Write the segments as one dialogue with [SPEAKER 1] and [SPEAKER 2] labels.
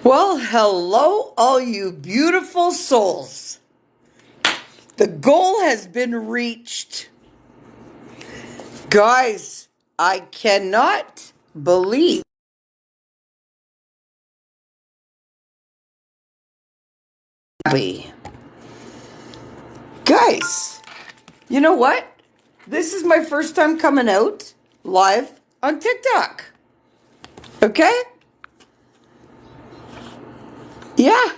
[SPEAKER 1] Well, hello, all you beautiful souls. The goal has been reached. Guys, I cannot believe. Guys, you know what? This is my first time coming out live on TikTok. Okay? Yeah.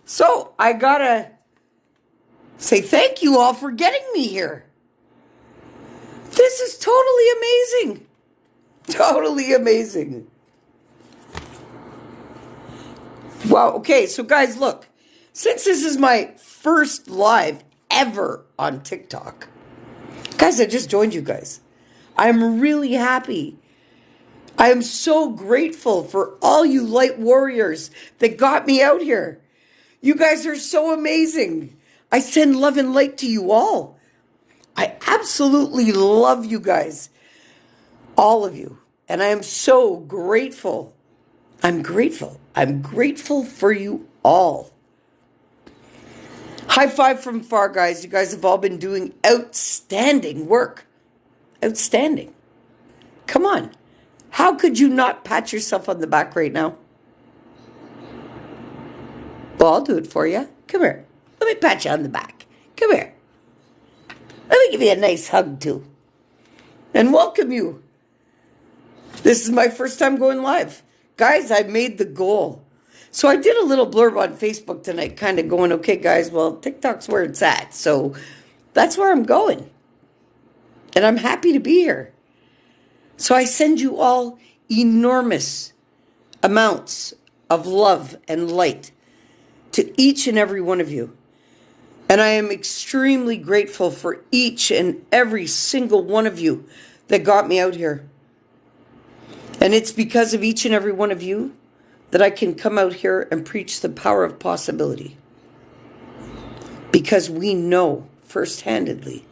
[SPEAKER 1] So I gotta say thank you all for getting me here. This is totally amazing. Totally amazing. Wow. Okay. So guys, look, since this is my first live ever on TikTok, guys, I just joined you guys. I'm really happy. I am so grateful for all you light warriors that got me out here. You guys are so amazing. I send love and light to you all. I absolutely love you guys. All of you. And I am so grateful. I'm grateful. I'm grateful for you all. High five from far, guys. You guys have all been doing outstanding work. Outstanding. Come on. How could you not pat yourself on the back right now? Well, I'll do it for you. Come here. Let me pat you on the back. Come here. Let me give you a nice hug, too. And welcome you. This is my first time going live. Guys, I made the goal. So I did a little blurb on Facebook tonight, kind of going, okay, guys, well, TikTok's where it's at. So that's where I'm going. And I'm happy to be here. So I send you all enormous amounts of love and light to each and every one of you. And I am extremely grateful for each and every single one of you that got me out here. And it's because of each and every one of you that I can come out here and preach the power of possibility. Because we know first-handedly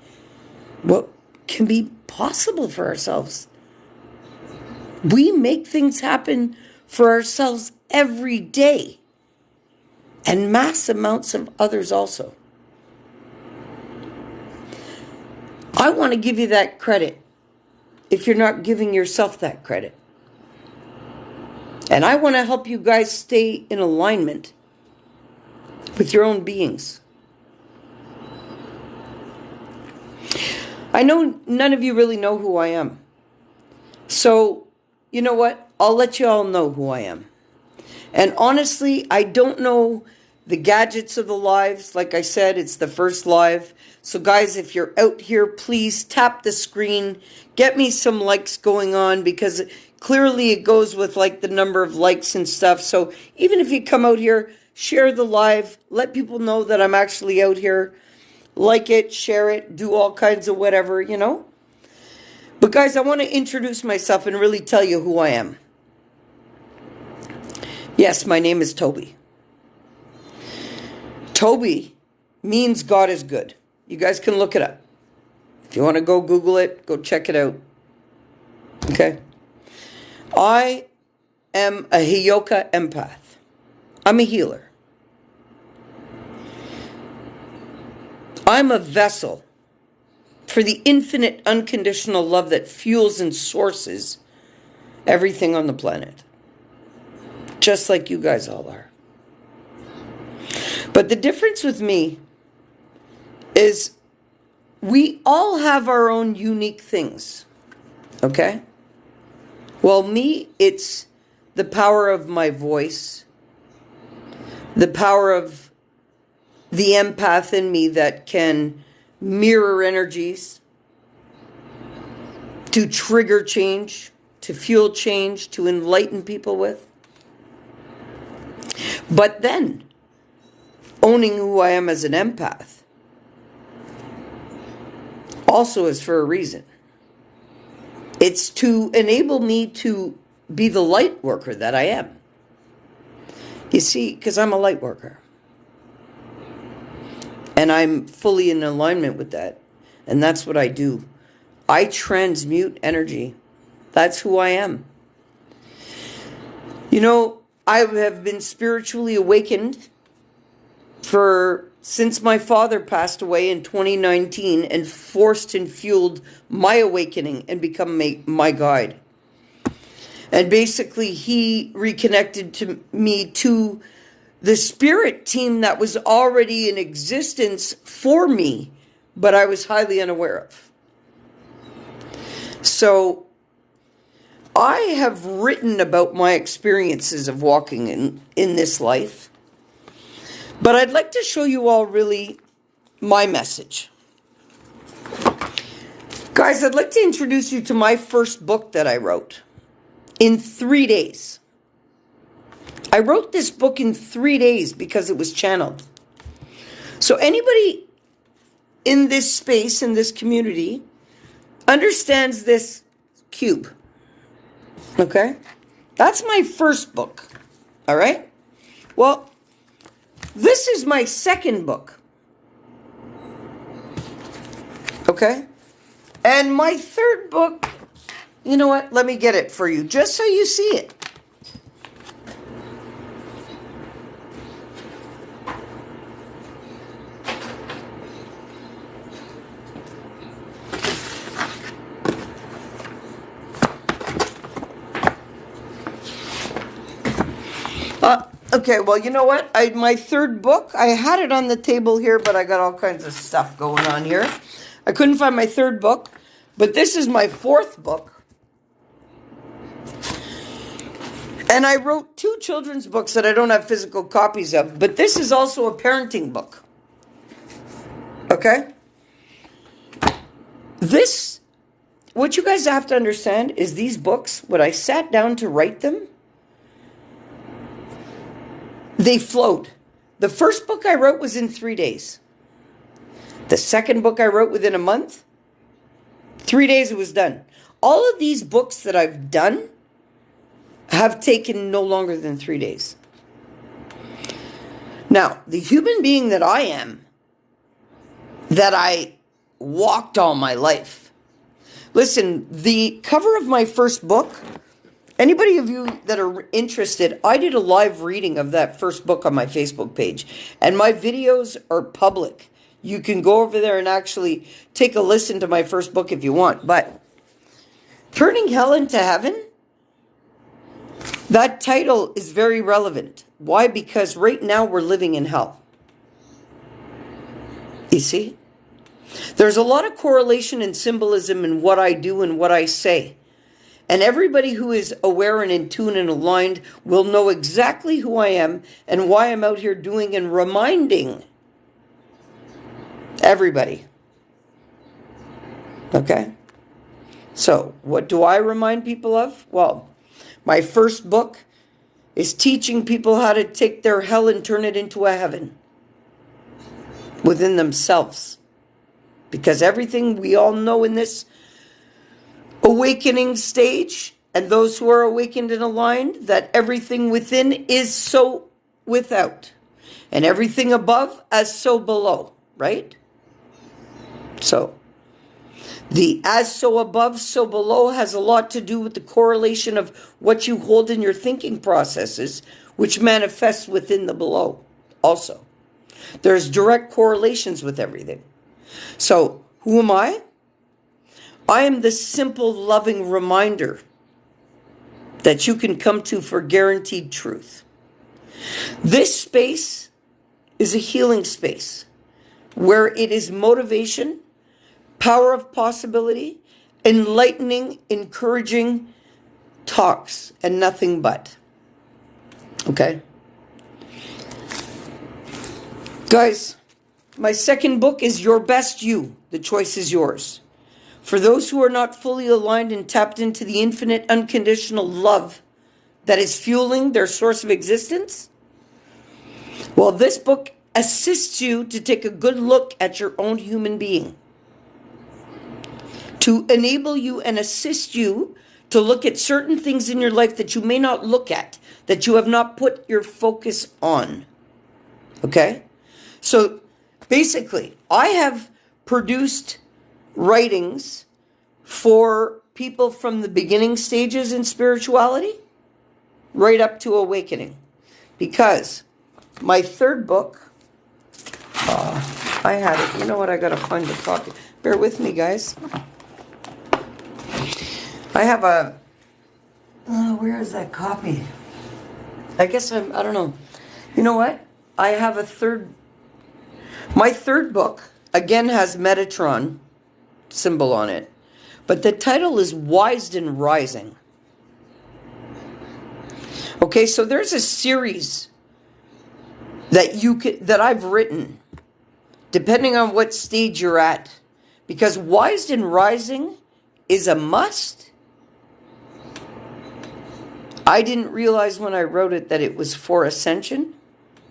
[SPEAKER 1] what can be possible for ourselves. We make things happen for ourselves every day. And mass amounts of others also. I want to give you that credit if you're not giving yourself that credit. And I want to help you guys stay in alignment with your own beings. I know none of you really know who I am. So, you know what? I'll let you all know who I am. And honestly, I don't know the gadgets of the lives. Like I said, it's the first live. So guys, if you're out here, please tap the screen. Get me some likes going on because clearly it goes with like the number of likes and stuff. So even if you come out here, share the live. Let people know that I'm actually out here. Like it, share it, do all kinds of whatever, you know. But guys, I want to introduce myself and really tell you who I am. Yes, my name is Tobi. Tobi means God is good. You guys can look it up. If you want to go Google it, go check it out. Okay? I am a Hiyoka empath. I'm a healer. I'm a vessel for the infinite unconditional love that fuels and sources everything on the planet. Just like you guys all are. But the difference with me is we all have our own unique things. Okay? Well, me, it's the power of my voice, the power of the empath in me that can mirror energies, to trigger change, to fuel change, to enlighten people with. But then, owning who I am as an empath also is for a reason. It's to enable me to be the light worker that I am. You see, because I'm a light worker. And I'm fully in alignment with that. And that's what I do. I transmute energy. That's who I am. You know, I have been spiritually awakened since my father passed away in 2019 and forced and fueled my awakening and become my guide. And basically he reconnected to me to the spirit team that was already in existence for me, but I was highly unaware of. So I have written about my experiences of walking in this life, but I'd like to show you all really my message. Guys, I'd like to introduce you to my first book that I wrote in 3 days. I wrote this book in 3 days because it was channeled. So anybody in this space, in this community, understands this cube. Okay? That's my first book. All right? Well, this is my second book. Okay? And my third book, you know what? Let me get it for you, just so you see it. Okay, well, you know what? My third book, I had it on the table here, but I got all kinds of stuff going on here. I couldn't find my third book, but this is my fourth book. And I wrote 2 children's books that I don't have physical copies of, but this is also a parenting book. Okay? What you guys have to understand is these books, when I sat down to write them, they flowed. The first book I wrote was in 3 days. The second book I wrote within a month. 3 days it was done. All of these books that I've done have taken no longer than 3 days. Now, the human being that I am, that I walked all my life. Listen, the cover of my first book, anybody of you that are interested, I did a live reading of that first book on my Facebook page. And my videos are public. You can go over there and actually take a listen to my first book if you want. But Turning Hell into Heaven, that title is very relevant. Why? Because right now we're living in hell. You see? There's a lot of correlation and symbolism in what I do and what I say. And everybody who is aware and in tune and aligned will know exactly who I am and why I'm out here doing and reminding everybody. Okay? So, what do I remind people of? Well, my first book is teaching people how to take their hell and turn it into a heaven within themselves. Because everything we all know in this awakening stage, and those who are awakened and aligned, that everything within is so without, and everything above as so below, right? So, the as so above, so below has a lot to do with the correlation of what you hold in your thinking processes, which manifests within the below also. There's direct correlations with everything. So, who am I? I am the simple, loving reminder that you can come to for guaranteed truth. This space is a healing space where it is motivation, power of possibility, enlightening, encouraging talks, and nothing but. Okay? Guys, my second book is Your Best You. The choice is yours. For those who are not fully aligned and tapped into the infinite, unconditional love that is fueling their source of existence, well, this book assists you to take a good look at your own human being, to enable you and assist you to look at certain things in your life that you may not look at, that you have not put your focus on. Okay? So, basically, I have produced writings for people from the beginning stages in spirituality right up to awakening. Because my third book, I had it. You know what? I got to find the copy. Bear with me, guys. I have a... where is that copy? I guess I don't know. You know what? I have a third... My third book, again, has Metatron symbol on it. But the title is Wised and Rising. Okay, so there's a series that I've written, depending on what stage you're at. Because Wised and Rising is a must. I didn't realize when I wrote it that it was for ascension,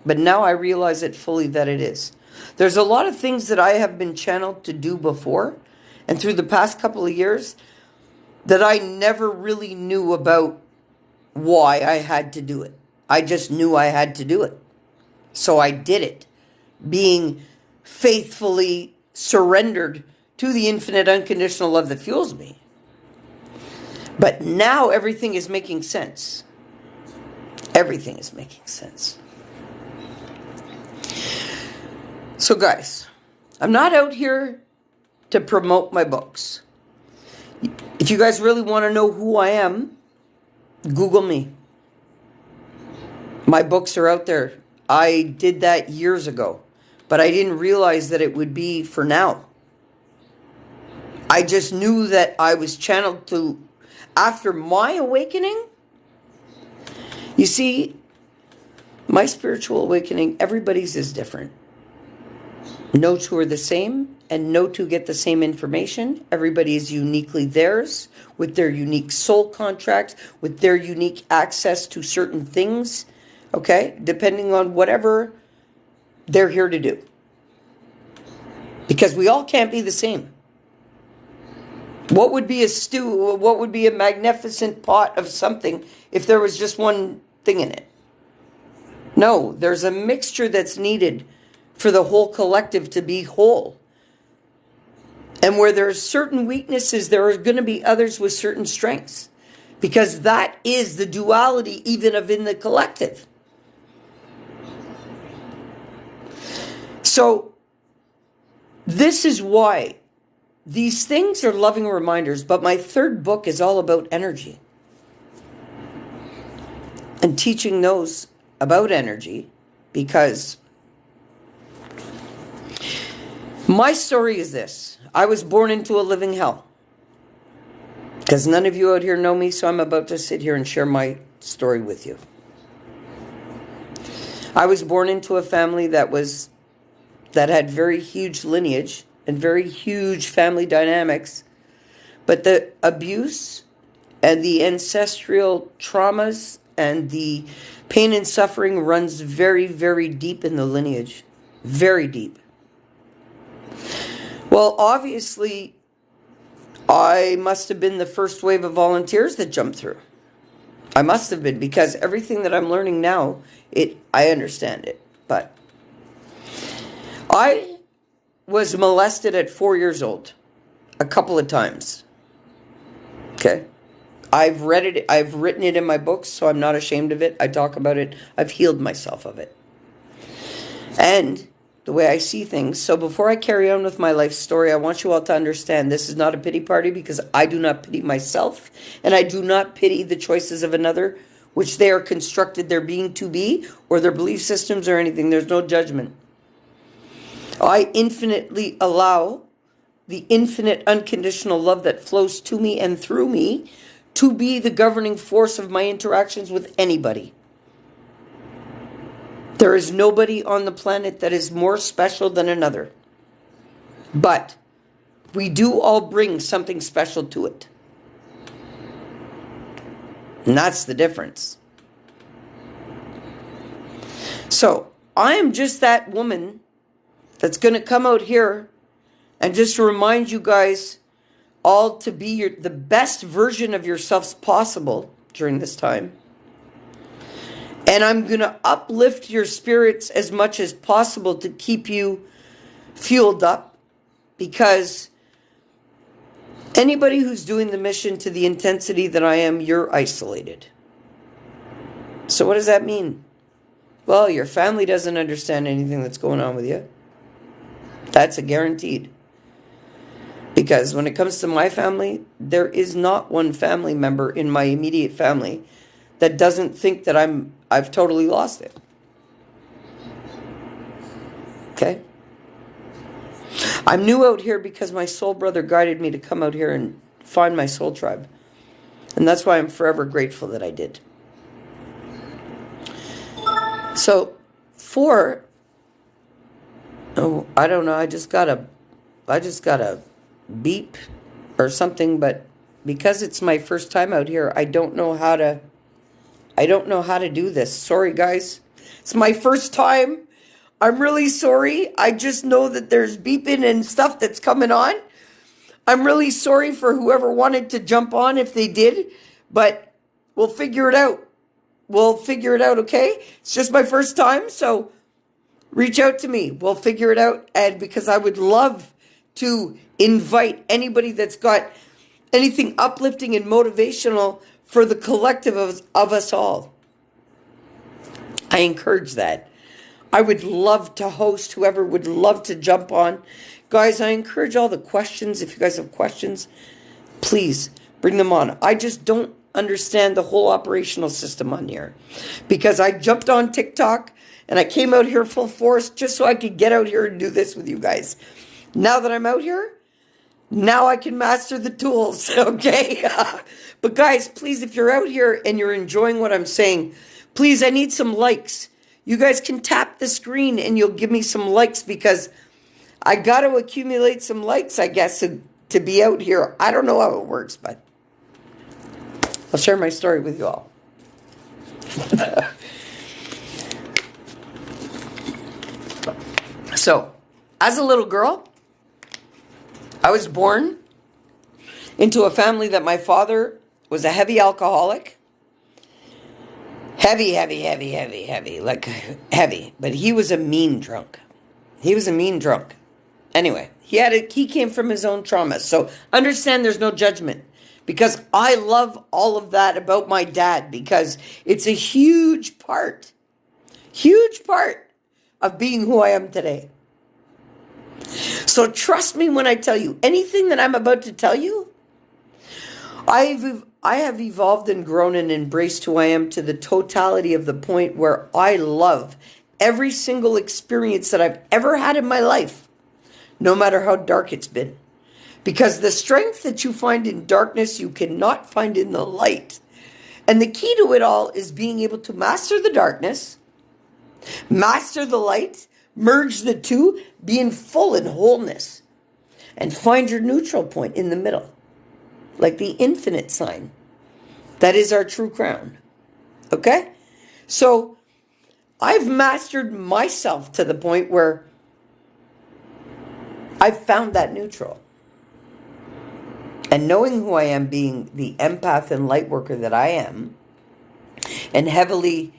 [SPEAKER 1] but now I realize it fully that it is. There's a lot of things that I have been channeled to do before, and through the past couple of years, that I never really knew about why I had to do it. I just knew I had to do it. So I did it, being faithfully surrendered to the infinite unconditional love that fuels me. But now everything is making sense. Everything is making sense. So guys, I'm not out here to promote my books. If you guys really want to know who I am, Google me. My books are out there. I did that years ago, but I didn't realize that it would be for now. I just knew that I was channeled to, after my awakening. You see, my spiritual awakening, everybody's is different. No two are the same, and no two get the same information. Everybody is uniquely theirs, with their unique soul contract, with their unique access to certain things, okay? Depending on whatever they're here to do. Because we all can't be the same. What would be a stew, what would be a magnificent pot of something if there was just one thing in it? No, there's a mixture that's needed for the whole collective to be whole. And where there's certain weaknesses, there are going to be others with certain strengths. Because that is the duality even of in the collective. So, this is why these things are loving reminders, but my third book is all about energy. And teaching those about energy, because my story is this. I was born into a living hell. Because none of you out here know me, so I'm about to sit here and share my story with you. I was born into a family that had very huge lineage and very huge family dynamics. But the abuse and the ancestral traumas and the pain and suffering runs very, very deep in the lineage. Very deep. Well, obviously, I must have been the first wave of volunteers that jumped through. I must have been, because everything that I'm learning now, I understand it. But I was molested at 4 years old a couple of times. Okay? I've read it. I've written it in my books, so I'm not ashamed of it. I talk about it. I've healed myself of it. And the way I see things. So before I carry on with my life story, I want you all to understand this is not a pity party, because I do not pity myself, and I do not pity the choices of another, which they are constructed their being to be, or their belief systems or anything. There's no judgment. I infinitely allow the infinite unconditional love that flows to me and through me to be the governing force of my interactions with anybody. There is nobody on the planet that is more special than another. But we do all bring something special to it. And that's the difference. So, I am just that woman that's going to come out here and just remind you guys all to be the best version of yourselves possible during this time. And I'm going to uplift your spirits as much as possible to keep you fueled up, because anybody who's doing the mission to the intensity that I am, you're isolated. So what does that mean? Well, your family doesn't understand anything that's going on with you. That's a guaranteed. Because when it comes to my family, there is not one family member in my immediate family that doesn't think that I've totally lost it. Okay? I'm new out here because my soul brother guided me to come out here and find my soul tribe. And that's why I'm forever grateful that I did. So, I don't know, I just got a beep or something, but because it's my first time out here, I don't know how to do this. Sorry, guys. It's my first time. I'm really sorry. I just know that there's beeping and stuff that's coming on. I'm really sorry for whoever wanted to jump on if they did, but we'll figure it out. We'll figure it out, okay? It's just my first time, so reach out to me. We'll figure it out, and because I would love to invite anybody that's got anything uplifting and motivational for the collective of us all. I encourage that. I would love to host whoever would love to jump on. Guys, I encourage all the questions. If you guys have questions, please bring them on. I just don't understand the whole operational system on here. Because I jumped on TikTok and I came out here full force just so I could get out here and do this with you guys. Now that I'm out here, now I can master the tools, okay? But guys, please, if you're out here and you're enjoying what I'm saying, please, I need some likes. You guys can tap the screen and you'll give me some likes because I got to accumulate some likes, I guess, to be out here. I don't know how it works, but I'll share my story with you all. So, as a little girl, I was born into a family that my father was a heavy alcoholic. Heavy, like heavy. But he was a mean drunk. Anyway, he came from his own trauma. So understand there's no judgment. Because I love all of that about my dad. Because it's a huge part of being who I am today. So trust me when I tell you, anything that I'm about to tell you, I have evolved and grown and embraced who I am to the totality of the point where I love every single experience that I've ever had in my life, no matter how dark it's been. Because the strength that you find in darkness, you cannot find in the light. And the key to it all is being able to master the darkness, master the light, merge the two, be in full in wholeness, and find your neutral point in the middle. Like the infinite sign. That is our true crown. Okay? So, I've mastered myself to the point where I've found that neutral. And knowing who I am, being the empath and light worker that I am, and heavily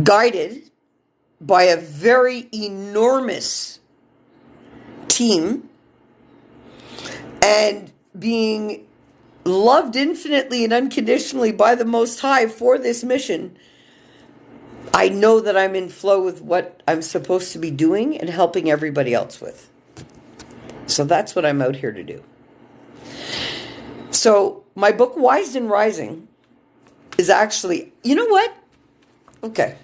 [SPEAKER 1] guided by a very enormous team, and being loved infinitely and unconditionally by the Most High for this mission, I know that I'm in flow with what I'm supposed to be doing and helping everybody else with. So that's what I'm out here to do. So my book, Wised and Rising, is actually, you know what? Okay.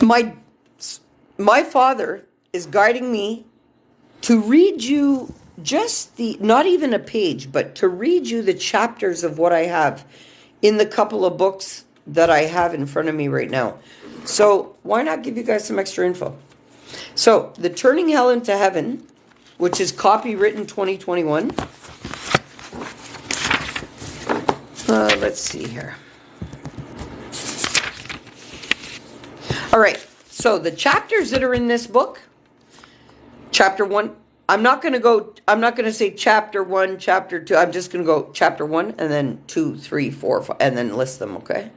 [SPEAKER 1] My father is guiding me to read you just not even a page, but to read you the chapters of what I have in the couple of books that I have in front of me right now. So why not give you guys some extra info? So the Turning Hell into Heaven, which is copywritten 2021. Let's see here. All right. So the chapters that are in this book, chapter 1, I'm not going to say chapter 1, chapter 2. I'm just going to go chapter 1 and then 2, 3, 4, 5, and then list them, okay?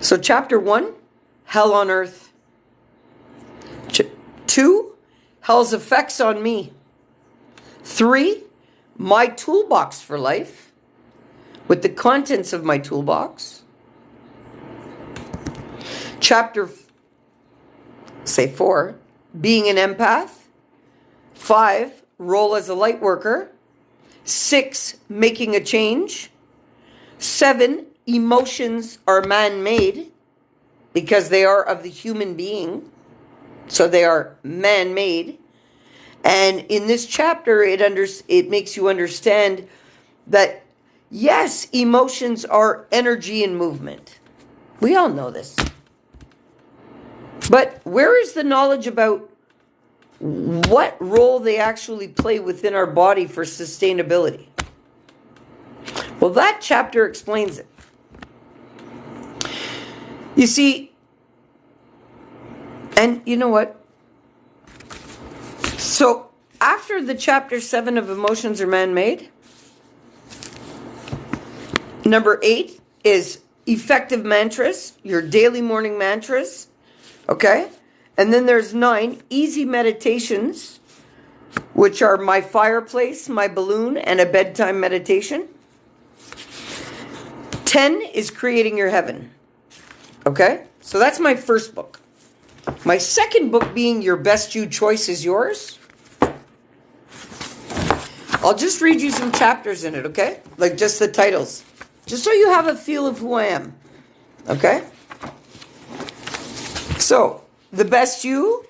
[SPEAKER 1] So chapter 1, Hell on Earth. 2, Hell's Effects on Me. 3, My Toolbox for Life. with the contents of my toolbox. Chapter, say 4, being an empath. 5, role as a light worker. 6, making a change. 7, emotions are man-made because they are of the human being. So they are man-made. And in this chapter, it makes you understand that, yes, emotions are energy and movement. We all know this. But where is the knowledge about what role they actually play within our body for sustainability? Well, that chapter explains it. You see, and you know what? So after the chapter 7 of emotions are man-made, number 8 is effective mantras, your daily morning mantras. Okay? And then there's 9, easy meditations, which are my fireplace, my balloon, and a bedtime meditation. 10 is creating your heaven. Okay? So that's my first book. My second book being Your Best You, Choice is Yours. I'll just read you some chapters in it, okay? Like just the titles. Just so you have a feel of who I am. Okay? So, The Best You,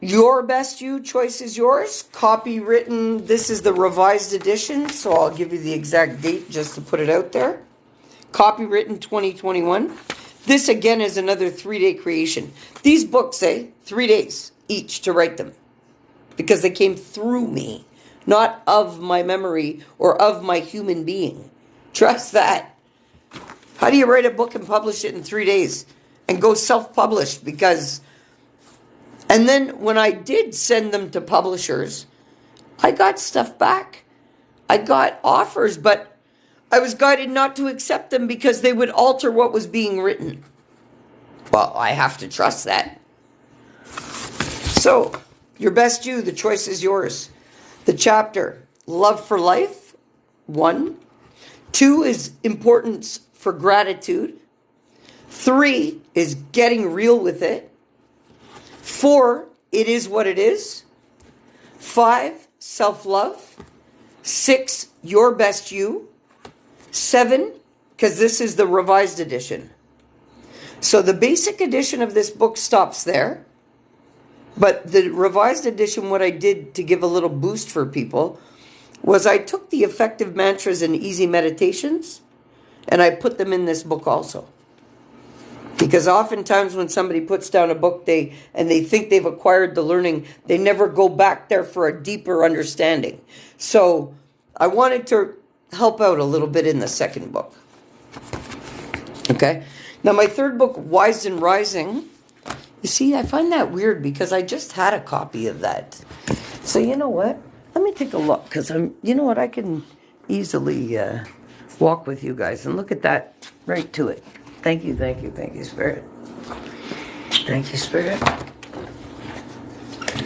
[SPEAKER 1] Your Best You, Choice is Yours. Copywritten, this is the revised edition, so I'll give you the exact date just to put it out there. Copywritten 2021. This again is another 3-day creation. These books say 3 days each to write them because they came through me, not of my memory or of my human being. Trust that. How do you write a book and publish it in 3 days and go self-published? Because, and then when I did send them to publishers, I got stuff back. I got offers, but I was guided not to accept them because they would alter what was being written. Well, I have to trust that. So, Your Best You, the choice is yours. The chapter, Love for Life, 1. 2 is importance for gratitude. 3 is getting real with it. 4, it is what it is. 5, self-love. 6, your best you. 7, because this is the revised edition. So the basic edition of this book stops there. But the revised edition, what I did to give a little boost for people, was I took the effective mantras and easy meditations, and I put them in this book also. Because oftentimes when somebody puts down a book they think they've acquired the learning, they never go back there for a deeper understanding. So I wanted to help out a little bit in the second book. Okay? Now my third book, Wise and Rising, you see, I find that weird because I just had a copy of that. So you know what? Let me take a look because you know what? I can easily walk with you guys and look at that right to it. Thank you, Spirit. Thank you, Spirit.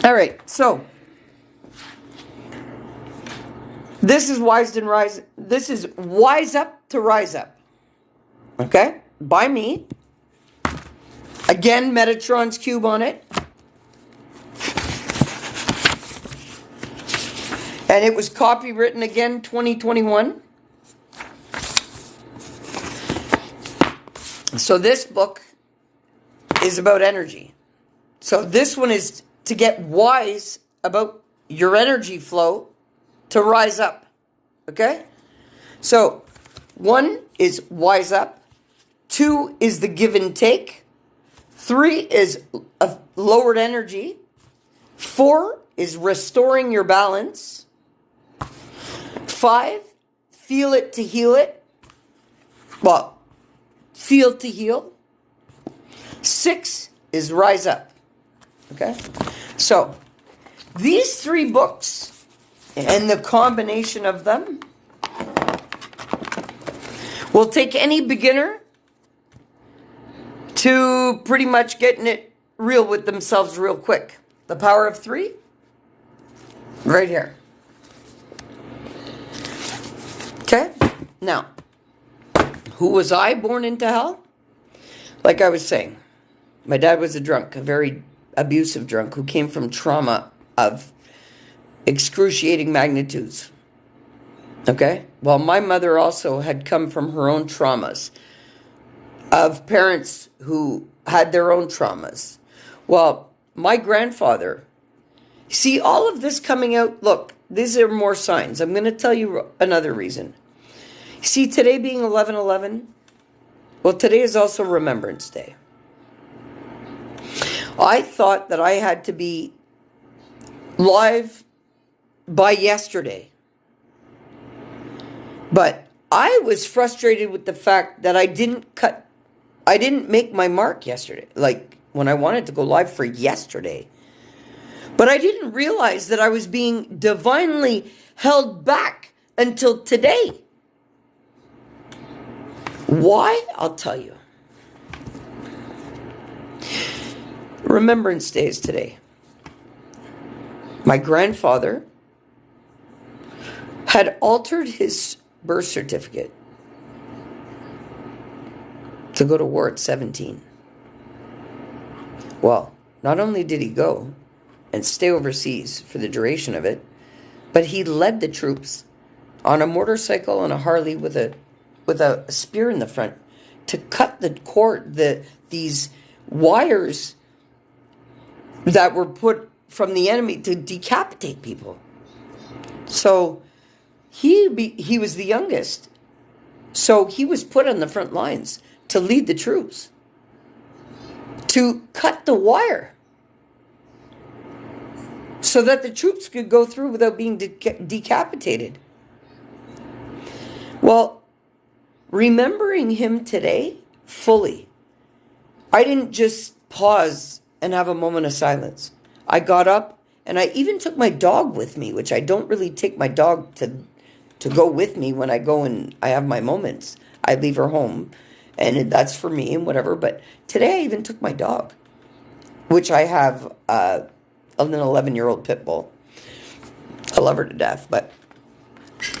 [SPEAKER 1] All right, so this is Wise and Rise. This is Wise Up to Rise Up. Okay, by me. Again, Metatron's cube on it. And it was copywritten again, 2021. So this book is about energy. So this one is to get wise about your energy flow to rise up. Okay? So 1 is wise up. 2 is the give and take. 3 is a lowered energy. 4 is restoring your balance. 5, feel it to heal it. Well, feel to heal. 6 is rise up. Okay? So, these 3 books and the combination of them will take any beginner to pretty much getting it real with themselves real quick. The Power of 3, right here. Okay? Now, Who was I born into hell? Like I was saying, my dad was a drunk, a very abusive drunk who came from trauma of excruciating magnitudes. Okay? Well, my mother also had come from her own traumas of parents who had their own traumas. Well, my grandfather, see all of this coming out, look, these are more signs. I'm going to tell you another reason. See, today being 11/11, well, today is also Remembrance Day. I thought that I had to be live by yesterday. But I was frustrated with the fact that I didn't make my mark yesterday. Like when I wanted to go live for yesterday. But I didn't realize that I was being divinely held back until today. Why? I'll tell you. Remembrance Day is today. My grandfather had altered his birth certificate to go to war at 17. Well, not only did he go and stay overseas for the duration of it, but he led the troops on a motorcycle and a Harley with a spear in the front to cut these wires that were put from the enemy to decapitate people. So he was the youngest. So he was put on the front lines to lead the troops, to cut the wire so that the troops could go through without being decapitated. Well, remembering him today fully, I didn't just pause and have a moment of silence. I got up and I even took my dog with me, which I don't really take my dog to go with me when I go and I have my moments. I leave her home and that's for me and whatever. But today I even took my dog, which I have an 11-year-old pit bull. I love her to death. But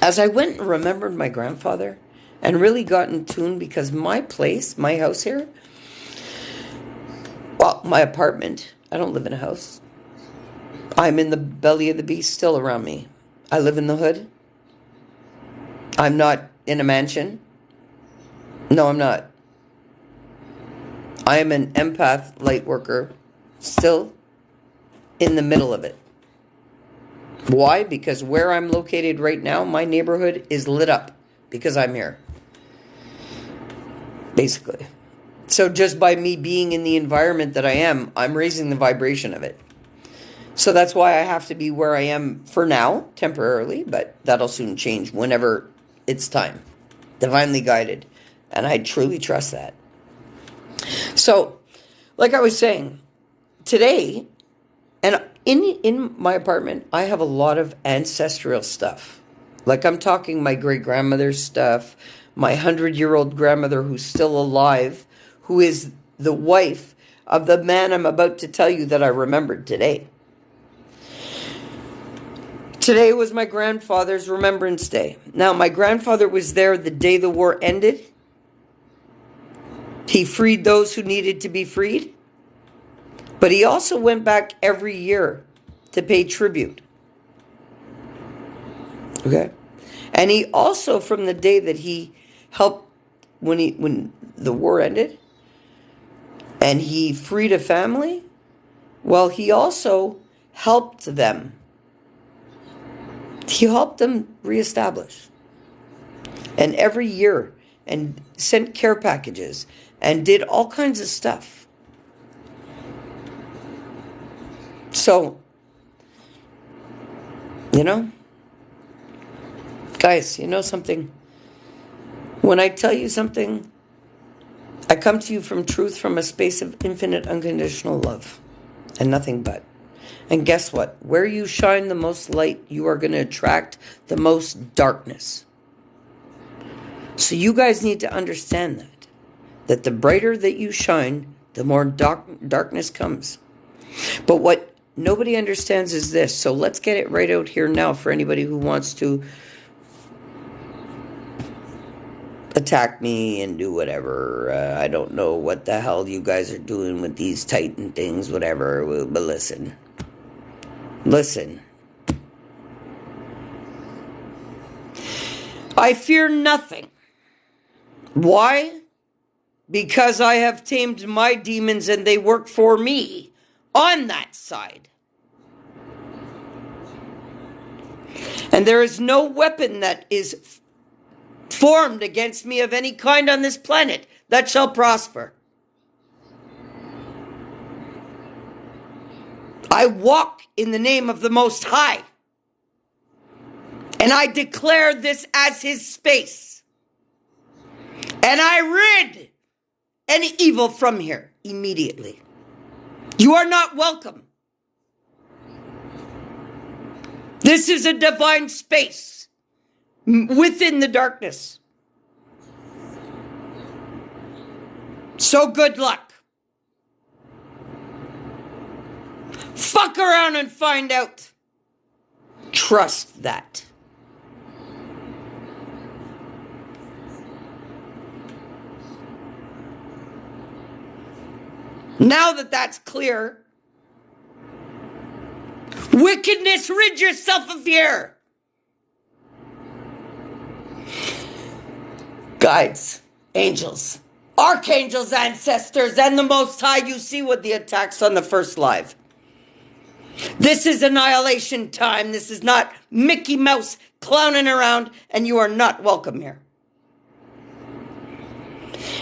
[SPEAKER 1] as I went and remembered my grandfather and really got in tune, because my place, my house here, well, my apartment, I don't live in a house. I'm in the belly of the beast still around me. I live in the hood. I'm not in a mansion. No, I'm not. I am an empath light worker still in the middle of it. Why? Because where I'm located right now, my neighborhood is lit up because I'm here. Basically. So just by me being in the environment that I am, I'm raising the vibration of it. So that's why I have to be where I am for now, temporarily, but that'll soon change whenever it's time. Divinely guided. And I truly trust that. So, like I was saying, today, and in my apartment, I have a lot of ancestral stuff. Like I'm talking my great-grandmother's stuff, my 100-year-old grandmother who's still alive, who is the wife of the man I'm about to tell you that I remembered today. Today was my grandfather's Remembrance Day. Now, my grandfather was there the day the war ended. He freed those who needed to be freed. But he also went back every year to pay tribute. Okay? And he also, from the day that he helped, when the war ended, and he freed a family, well, he also helped them. He helped them reestablish. And every year, and sent care packages, and did all kinds of stuff. So, guys, you know something? When I tell you something, I come to you from truth, from a space of infinite unconditional love and nothing but. And guess what? Where you shine the most light, you are going to attract the most darkness. So you guys need to understand that the brighter that you shine, the more darkness comes. But what nobody understands is this. So let's get it right out here now for anybody who wants to attack me and do whatever. I don't know what the hell you guys are doing with these Titan things, whatever. But listen. Listen. I fear nothing. Why? Because I have tamed my demons and they work for me on that side. And there is no weapon that is formed against me of any kind on this planet that shall prosper. I walk in the name of the Most High. And I declare this as his space. And I rid any evil from here immediately. You are not welcome. This is a divine space within the darkness. So good luck. Fuck around and find out. Trust that. Now that that's clear, wickedness, rid yourself of fear. Guides, angels, archangels, ancestors, and the Most High, you see what the attacks on the first live. This is annihilation time. This is not Mickey Mouse clowning around, and you are not welcome here.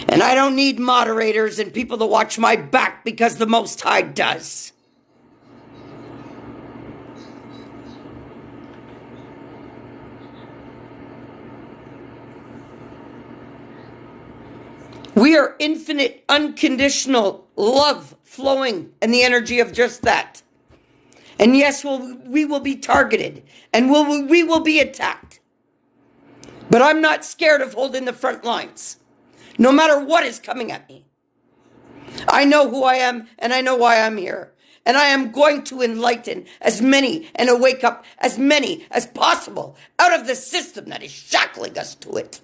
[SPEAKER 1] And I don't need moderators and people to watch my back because the Most High does. We are infinite, unconditional love flowing and the energy of just that. And yes, we will be targeted and we will be attacked. But I'm not scared of holding the front lines. No matter what is coming at me. I know who I am and I know why I'm here. And I am going to enlighten as many and wake up as many as possible out of the system that is shackling us to it.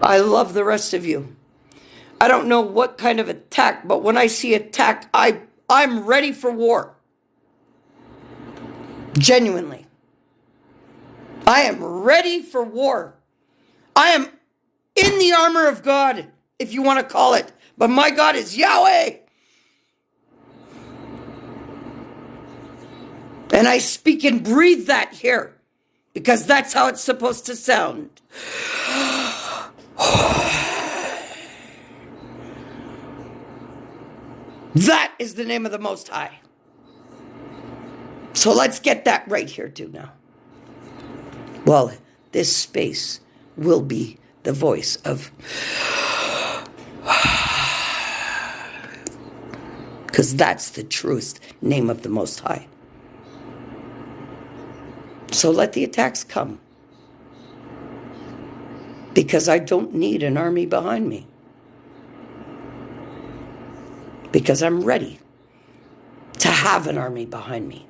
[SPEAKER 1] I love the rest of you. I don't know what kind of attack, but when I see attack, I'm ready for war. Genuinely. I am ready for war. I am in the armor of God, if you want to call it. But my God is Yahweh. And I speak and breathe that here. Because that's how it's supposed to sound. That is the name of the Most High. So let's get that right here too now. Well, this space will be the voice of... Because that's the truest name of the Most High. So let the attacks come. Because I don't need an army behind me. Because I'm ready to have an army behind me.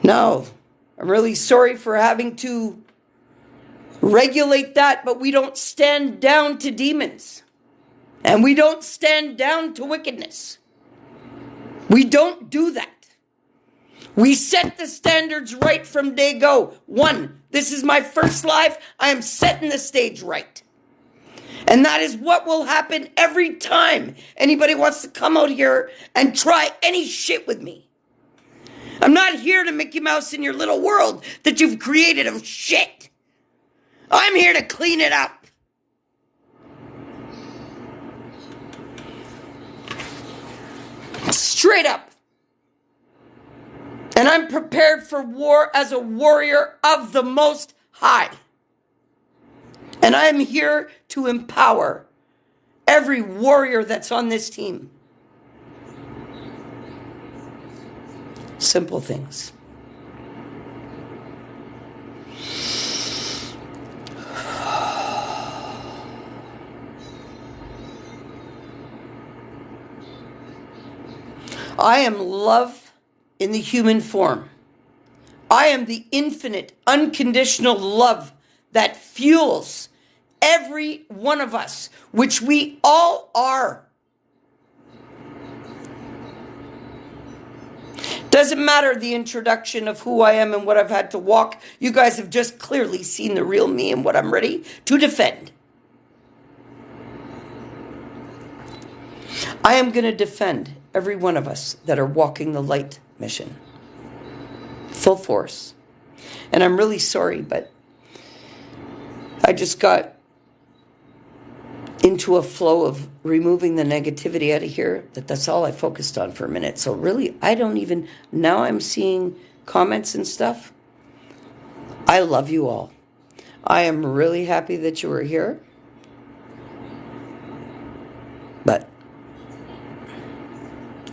[SPEAKER 1] No, I'm really sorry for having to regulate that, but we don't stand down to demons. And we don't stand down to wickedness. We don't do that. We set the standards right from day go. One, this is my first live. I am setting the stage right. And that is what will happen every time anybody wants to come out here and try any shit with me. I'm not here to Mickey Mouse in your little world that you've created of shit. I'm here to clean it up. Straight up. And I'm prepared for war as a warrior of the Most High. And I am here to empower every warrior that's on this team. Simple things. I am love in the human form. I am the infinite, unconditional love that fuels every one of us, which we all are. Doesn't matter the introduction of who I am and what I've had to walk. You guys have just clearly seen the real me and what I'm ready to defend. I am going to defend every one of us that are walking the light mission. Full force. And I'm really sorry, but I just got into a flow of removing the negativity out of here. That's all I focused on for a minute. So really, I don't even, now I'm seeing comments and stuff. I love you all. I am really happy that you were here. But,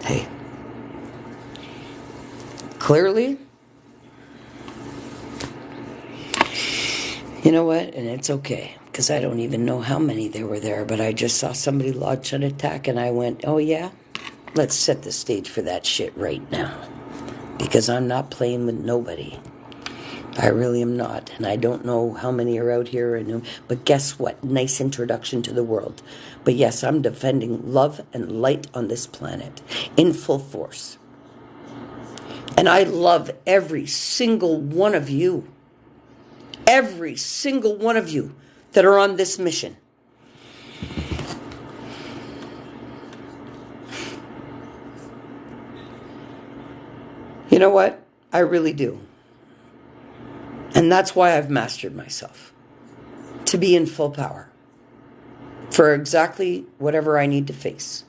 [SPEAKER 1] hey, clearly, you know what? And it's okay, because I don't even know how many there were there, but I just saw somebody launch an attack, and I went, oh yeah? Let's set the stage for that shit right now. Because I'm not playing with nobody. I really am not. And I don't know how many are out here. But guess what? Nice introduction to the world. But yes, I'm defending love and light on this planet in full force. And I love every single one of you. Every single one of you that are on this mission. You know what? I really do. And that's why I've mastered myself. To be in full power. For exactly whatever I need to face.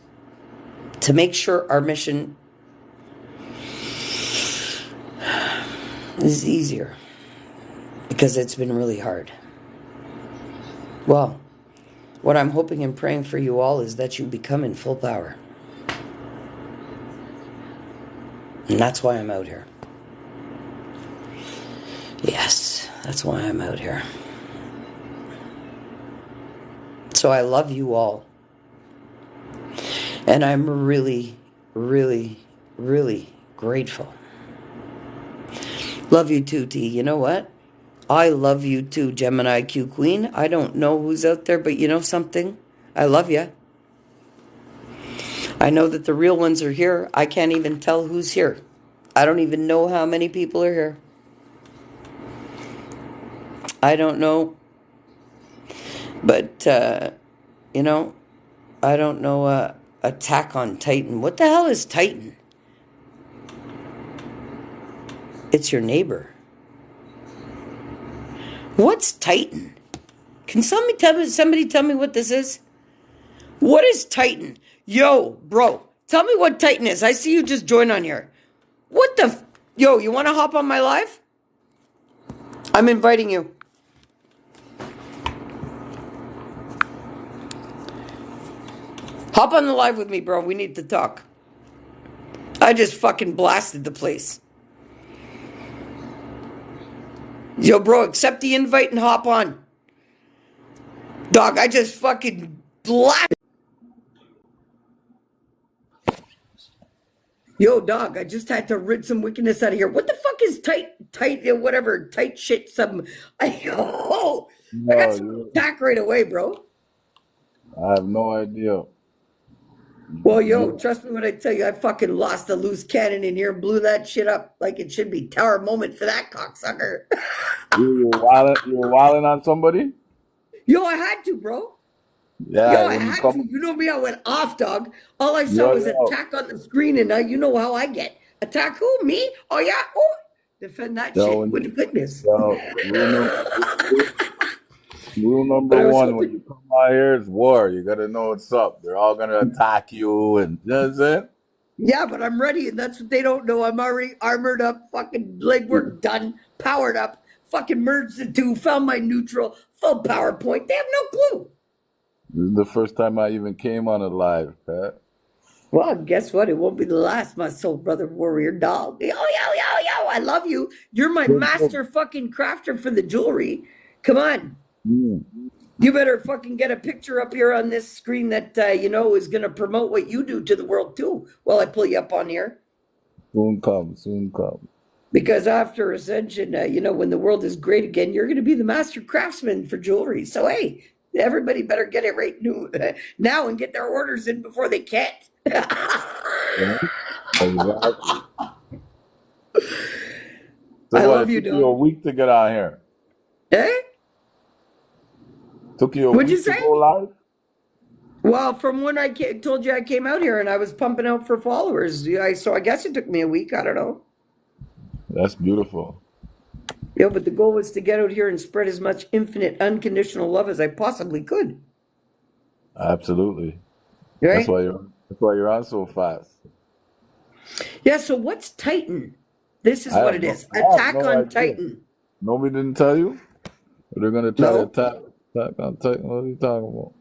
[SPEAKER 1] To make sure our mission is easier. Because it's been really hard. Well, what I'm hoping and praying for you all is that you become in full power. And that's why I'm out here. Yes, that's why I'm out here. So I love you all. And I'm really, really, really grateful. Love you too, T. You know what? I love you too, Gemini Q Queen. I don't know who's out there, but you know something? I love you. I know that the real ones are here. I can't even tell who's here. I don't even know how many people are here. I don't know. But, you know, I don't know. Attack on Titan. What the hell is Titan? It's your neighbor. What's Titan? Can somebody tell me what this is? What is Titan? Yo, bro, tell me what Titan is. I see you just joined on here. What the... Yo, you want to hop on my live? I'm inviting you. Hop on the live with me, bro. We need to talk. I just fucking blasted the place. Yo, bro, accept the invite and hop on. Dog, I just fucking blasted. Yo, dog, I just had to rid some wickedness out of here. What the fuck is tight shit, some... I got some attack right away, bro.
[SPEAKER 2] I have no idea.
[SPEAKER 1] Well, yo, trust me when I tell you, I fucking lost a loose cannon in here and blew that shit up like it should be. Tower moment for that cocksucker.
[SPEAKER 2] You were wilding on somebody?
[SPEAKER 1] Yo, I had to, bro. Yo,
[SPEAKER 2] Yeah,
[SPEAKER 1] I
[SPEAKER 2] when you
[SPEAKER 1] had to.
[SPEAKER 2] come,
[SPEAKER 1] You know me, I went off, dog. All I saw
[SPEAKER 2] yo,
[SPEAKER 1] was
[SPEAKER 2] yo,
[SPEAKER 1] attack on the screen, and now you know how I get. Attack who? Me? Oh, yeah? Oh, defend that
[SPEAKER 2] yo,
[SPEAKER 1] shit with goodness.
[SPEAKER 2] yo, rule number
[SPEAKER 1] But I was
[SPEAKER 2] one, when
[SPEAKER 1] hoping...
[SPEAKER 2] you come out here, is war. You gotta know what's up. They're all gonna attack you, and that's it.
[SPEAKER 1] Yeah, but I'm ready, and that's what they don't know. I'm already armored up, fucking legwork done, powered up, fucking merged the two, found my neutral, full PowerPoint. They have no clue.
[SPEAKER 2] This is the first time I even came on a live, Pat.
[SPEAKER 1] Well, guess what? It won't be the last, my soul brother warrior dog. Yo, yo, yo, yo, I love you. You're my
[SPEAKER 2] So,
[SPEAKER 1] master fucking crafter for the jewelry. Come on.
[SPEAKER 2] mm.
[SPEAKER 1] You better fucking get a picture up here on this screen that is going to promote what you do to the world too. While I pull you up on here,
[SPEAKER 2] Soon come, soon come.
[SPEAKER 1] because after Ascension, when the world is great again, you're going to be the master craftsman for jewelry. So hey, everybody better get it right now and get their orders in before they can't.
[SPEAKER 2] Yeah, exactly. So
[SPEAKER 1] I
[SPEAKER 2] what?
[SPEAKER 1] love
[SPEAKER 2] It
[SPEAKER 1] you,
[SPEAKER 2] took you a
[SPEAKER 1] dog.
[SPEAKER 2] week to get on here.
[SPEAKER 1] Eh?
[SPEAKER 2] Took you a
[SPEAKER 1] What'd you
[SPEAKER 2] week to
[SPEAKER 1] say?
[SPEAKER 2] go live.
[SPEAKER 1] Well, from when told you I came out here and I was pumping out for followers, so I guess it took me a week. I don't know.
[SPEAKER 2] That's beautiful.
[SPEAKER 1] But the goal was to get out here and spread as much infinite, unconditional love as I possibly could.
[SPEAKER 2] Absolutely. That's
[SPEAKER 1] Right?
[SPEAKER 2] why you're on so fast.
[SPEAKER 1] Yeah, so what's Titan? This is
[SPEAKER 2] I
[SPEAKER 1] what
[SPEAKER 2] have
[SPEAKER 1] it
[SPEAKER 2] no
[SPEAKER 1] is.
[SPEAKER 2] I have
[SPEAKER 1] Attack
[SPEAKER 2] no
[SPEAKER 1] on
[SPEAKER 2] idea.
[SPEAKER 1] Titan.
[SPEAKER 2] Nobody didn't tell you? They're gonna try to
[SPEAKER 1] No,
[SPEAKER 2] attack on Titan. What are you talking about?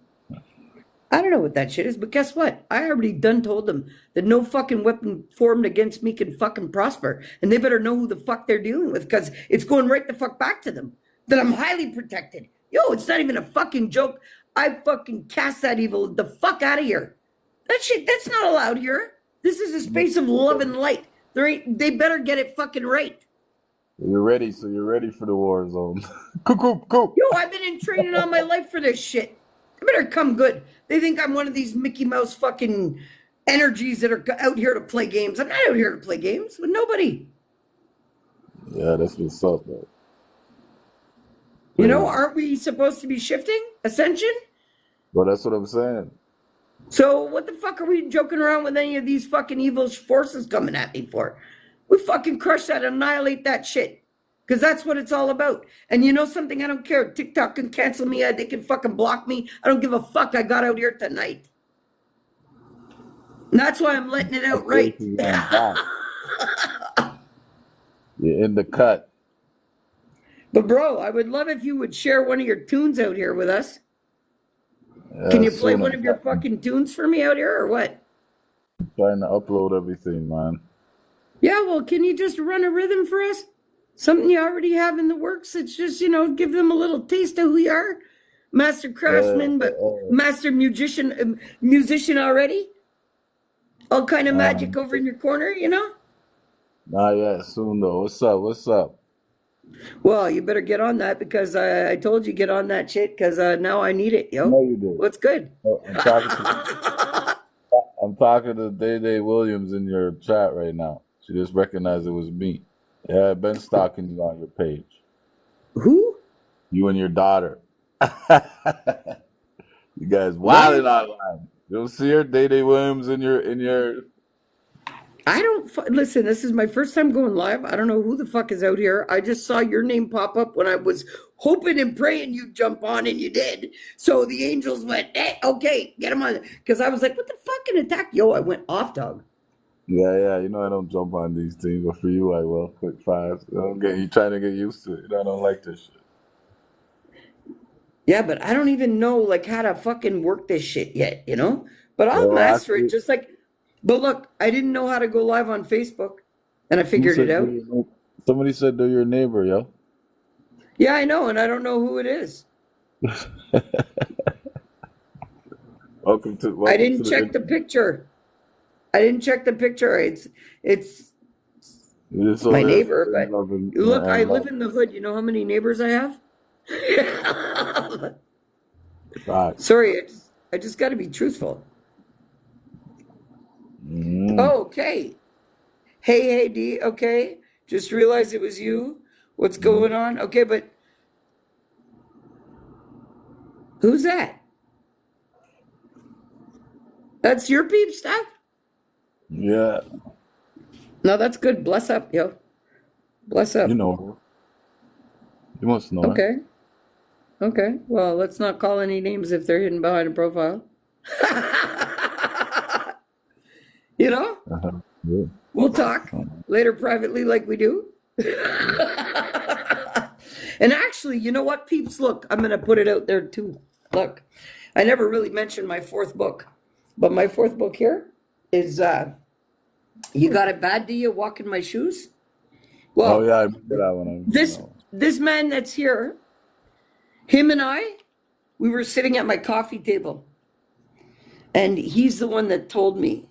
[SPEAKER 1] I don't know what that shit is, but guess what? I already done told them that no fucking weapon formed against me can fucking prosper. And they better know who the fuck they're dealing with because it's going right the fuck back to them. That I'm highly protected. It's not even a fucking joke. I fucking cast that evil the fuck out of here. That shit, that's not allowed here. This is a space of love and light. They better get it fucking right.
[SPEAKER 2] So you're ready for the war zone. Coop, coop, coop.
[SPEAKER 1] I've been in training all my life for this shit. They better come good. They think I'm one of these Mickey Mouse fucking energies that are out here to play games. I'm not out here to play games with nobody.
[SPEAKER 2] Yeah, that's what's up, man. Crazy.
[SPEAKER 1] Aren't we supposed to be shifting? Ascension?
[SPEAKER 2] But that's what I'm saying.
[SPEAKER 1] So what the fuck are we joking around with any of these fucking evil forces coming at me for? We fucking crush that, annihilate that shit. Because that's what it's all about. And you know something? I don't care. TikTok can cancel me. They can fucking block me. I don't give a fuck. I got out here tonight. And that's why I'm letting it out right.
[SPEAKER 2] Congratulations on that. You're in the cut.
[SPEAKER 1] But bro, I would love if you would share one of your tunes out here with us. Can
[SPEAKER 2] Yeah,
[SPEAKER 1] you play
[SPEAKER 2] soon
[SPEAKER 1] one of your fucking tunes for me out here or what?
[SPEAKER 2] trying to upload everything, man.
[SPEAKER 1] Yeah, well, can you just run a rhythm for us? Something you already have in the works. It's just, give them a little taste of who you are. Master craftsman, but master musician already. All kind of magic over in your corner.
[SPEAKER 2] Not yet, soon though. What's up? What's up?
[SPEAKER 1] Well, you better get on that because I told you get on that shit because now I need it,
[SPEAKER 2] I know
[SPEAKER 1] yo.
[SPEAKER 2] you did.
[SPEAKER 1] What's good?
[SPEAKER 2] I'm talking to Day Day Williams in your chat right now. She just recognized it was me. Yeah, I've been stalking you on your page.
[SPEAKER 1] Who?
[SPEAKER 2] You and your daughter. You guys
[SPEAKER 1] What?
[SPEAKER 2] wilding online. You don't see her, Day Day Williams in your.
[SPEAKER 1] I don't listen. This is my first time going live. I don't know who the fuck is out here. I just saw your name pop up when I was hoping and praying you'd jump on, and you did. So the angels went, "Hey, okay, get him on." Because I was like, "What the fucking attack?" Yo, I went off, dog.
[SPEAKER 2] Yeah. You know I don't jump on these things, but for you I will. Quick fives. You trying to get used to it. I don't like this shit.
[SPEAKER 1] Yeah, but I don't even know like how to fucking work this shit yet. But I'll
[SPEAKER 2] Well,
[SPEAKER 1] master it.
[SPEAKER 2] actually,
[SPEAKER 1] Just like, but look, I didn't know how to go live on Facebook, and I
[SPEAKER 2] who
[SPEAKER 1] figured it
[SPEAKER 2] said
[SPEAKER 1] out.
[SPEAKER 2] somebody said they're your neighbor, yo.
[SPEAKER 1] Yeah, I know, and I don't know who it is. I
[SPEAKER 2] Welcome to
[SPEAKER 1] didn't
[SPEAKER 2] the
[SPEAKER 1] check the
[SPEAKER 2] internet.
[SPEAKER 1] picture. I didn't check the picture. It's
[SPEAKER 2] You're just
[SPEAKER 1] my
[SPEAKER 2] over there
[SPEAKER 1] neighbor,
[SPEAKER 2] spreading
[SPEAKER 1] but
[SPEAKER 2] love
[SPEAKER 1] look, I
[SPEAKER 2] and
[SPEAKER 1] live
[SPEAKER 2] love.
[SPEAKER 1] in the hood. You know how many neighbors I have?
[SPEAKER 2] Facts.
[SPEAKER 1] Sorry, I just got to be truthful.
[SPEAKER 2] Mm.
[SPEAKER 1] Okay. Hey, D. Okay. Just realized it was you. What's
[SPEAKER 2] Mm.
[SPEAKER 1] going on? Okay, but who's that? That's your peep stuff?
[SPEAKER 2] Yeah,
[SPEAKER 1] No, that's good. Bless up, yo. Bless
[SPEAKER 2] you
[SPEAKER 1] up.
[SPEAKER 2] know her. You must know her.
[SPEAKER 1] Okay. Okay. Well, let's not call any names if they're hidden behind a profile. you know?
[SPEAKER 2] Yeah.
[SPEAKER 1] We'll talk
[SPEAKER 2] Um,
[SPEAKER 1] later privately like we do. And actually, you know what, peeps? Look, I'm going to put it out there too. Look, I never really mentioned my fourth book, but my fourth book here is You Got It Bad, Do You? Walk in My Shoes?
[SPEAKER 2] Oh
[SPEAKER 1] Well,
[SPEAKER 2] yeah, I remember that one.
[SPEAKER 1] this this man that's here, him and I, we were sitting at my coffee table, and he's the one that told me,